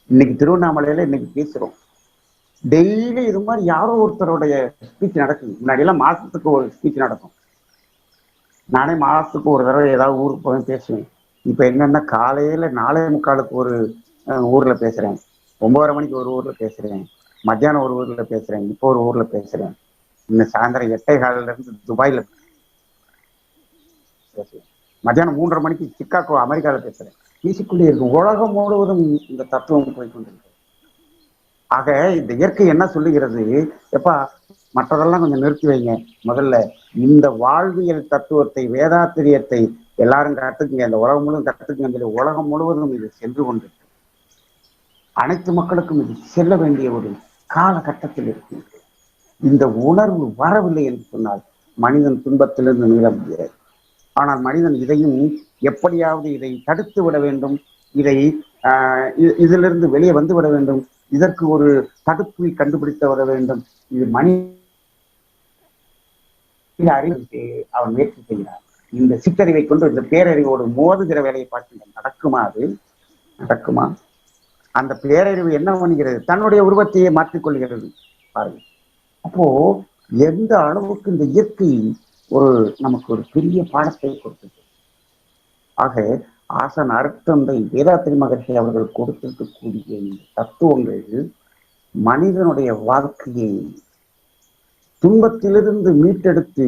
இன்னைக்கு திருவண்ணாமலையில இன்னைக்கு பேசுறோம், டெய்லி இது மாதிரி யாரோ ஒருத்தருடைய ஸ்பீச் நடக்குது. முன்னாடி எல்லாம் மாசத்துக்கு ஒரு ஸ்பீச் நடக்கும். நானே மாசத்துக்கு ஒரு தடவை ஏதாவது ஊருக்கு போய் பேசுவேன். இப்ப என்னன்னா காலையில 4:45 ஒரு ஊர்ல பேசுறேன், 9:30 மணிக்கு ஒரு ஊர்ல பேசுறேன், மத்தியானம் ஒரு ஊர்ல பேசுறேன், இப்போ ஒரு ஊர்ல பேசுறேன், இன்னும் சாயந்தரம் 8:15 இருந்து துபாயில பேசுறேன், மத்தியானம் 3:30 மணிக்கு சிக்காகோ அமெரிக்காவில் பேசுறேன். பேசிக்கொண்டே இருக்கு. உலகம் முழுவதும் இந்த தத்துவம் போய்கொண்டிருக்கு. ஆக இந்த இயற்கை என்ன சொல்லுகிறது? எப்பா மற்றதெல்லாம் கொஞ்சம் நிறுத்தி வைங்க, முதல்ல இந்த வாழ்வியல் தத்துவத்தை வேதாத்திரியத்தை எல்லாரும் கற்றுக்குங்க, இந்த உலகம் முழுவதும் கற்றுக்குங்க சொல்லி உலகம் முழுவதும் இது சென்று கொண்டிருக்கு. அனைத்து மக்களுக்கும் இது செல்ல வேண்டிய ஒரு காலகட்டத்தில் இருக்கு. இந்த உணர்வு வரவில்லை என்று சொன்னால் மனிதன் துன்பத்திலிருந்து மீள முடியாது. ஆனால் மனிதன் இதையும் எப்படியாவது இதை தடுத்து விட வேண்டும், இதிலிருந்து வெளியே வந்து விட வேண்டும், இதற்கு ஒரு தடுப்பை கண்டுபிடித்து விட வேண்டும். இது மனித அறிவு அவன் முயற்சி செய்கிறான். இந்த சிற்றறிவை கொண்டு இந்த பேரறிவோடு மோதுகிற வேலையை பார்க்கின்ற நடக்குமா? அது நடக்குமா? அந்த பேரறிவு என்ன பண்ணுகிறது? தன்னுடைய உருவத்தையே மாற்றிக்கொள்கிறது பாருங்க. அப்போ எந்த அளவுக்கு இந்த இயற்கை நமக்கு ஒரு பெரிய பாடத்தை கொடுத்தது. ஆக ஆசன் அருட்தந்தை வேதாத்திரி மகர்ஷி அவர்கள் கொடுத்திருக்கக்கூடிய இந்த தத்துவங்கள் மனிதனுடைய வாழ்க்கையை துன்பத்திலிருந்து மீட்டெடுத்து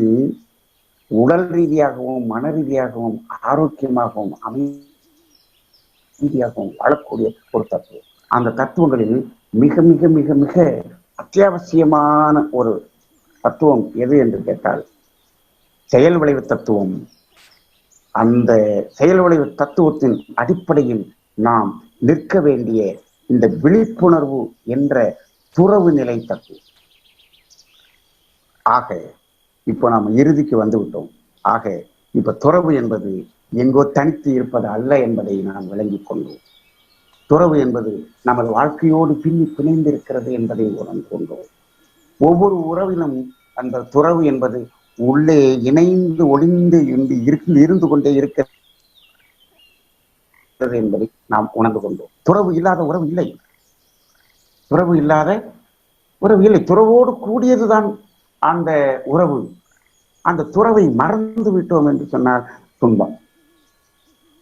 உடல் ரீதியாகவும் மன ரீதியாகவும் ஆரோக்கியமாகவும் அமைதியாகவும் வாழக்கூடிய ஒரு தத்துவம். அந்த தத்துவங்களில் மிக மிக மிக மிக அத்தியாவசியமான ஒரு தத்துவம் எது என்று கேட்டால் செயல் விளைவு தத்துவம். அந்த செயல் விளைவு தத்துவத்தின் அடிப்படையில் நாம் நிற்க வேண்டிய இந்த விழிப்புணர்வு என்ற துறவு நிலை தத்துவம். ஆக இப்போ நாம் இறுதிக்கு வந்து விட்டோம். ஆக இப்ப துறவு என்பது எங்கோ தனித்து இருப்பது அல்ல என்பதை நாம் விளங்கிக் கொண்டோம். துறவு என்பது நமது வாழ்க்கையோடு பிணைந்து இருக்கிறது என்பதை உணர்ந்து கொண்டோம். ஒவ்வொரு உறவிலும் அந்த துறவு என்பது உள்ளே இணைந்து ஒளிந்து இருந்து கொண்டே இருக்க இருக்கிறது என்பதை நாம் உணர்ந்து கொண்டோம். துறவு இல்லாத உறவு இல்லை. துறவு இல்லாத உறவு இல்லை. துறவோடு கூடியதுதான் அந்த உறவு. அந்த துறவை மறந்து விட்டோம் என்று சொன்னால் துன்பம்.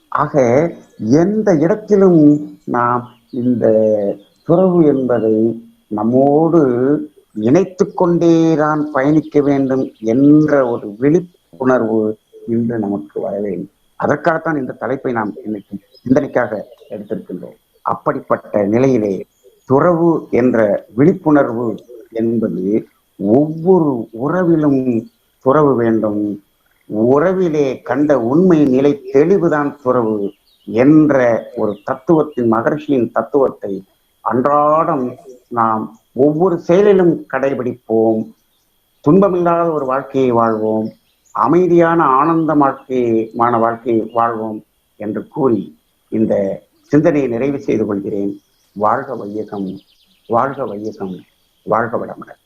ஆக எந்த இடத்திலும் நாம் இந்த துறவு என்பதை நம்மோடு இணைத்து கொண்டேதான் பயணிக்க வேண்டும் என்ற ஒரு விழிப்புணர்வு இன்று நமக்கு வர வேண்டும். அதற்காகத்தான் இந்த தலைப்பை நாம் இன்னைக்கு சிந்தனைக்காக எடுத்திருக்கின்றோம். அப்படிப்பட்ட நிலையிலே துறவு என்ற விழிப்புணர்வு என்பது ஒவ்வொரு உறவிலும் துறவு வேண்டும். உறவிலே கண்ட உண்மை நிலை தெளிவுதான் துறவு என்ற ஒரு தத்துவத்தின், மகர்ஷியின் தத்துவத்தை அன்றாடம் நாம் ஒவ்வொரு செயலிலும் கடைபிடிப்போம். துன்பமில்லாத ஒரு வாழ்க்கையை வாழ்வோம். அமைதியான ஆனந்த வாழ்க்கையை வாழ்வோம் என்று கூறி இந்த சிந்தனையை நிறைவு செய்து கொள்கிறேன். வாழ்க வையகம், வாழ்க வையகம், வாழ்க வளமுடன்.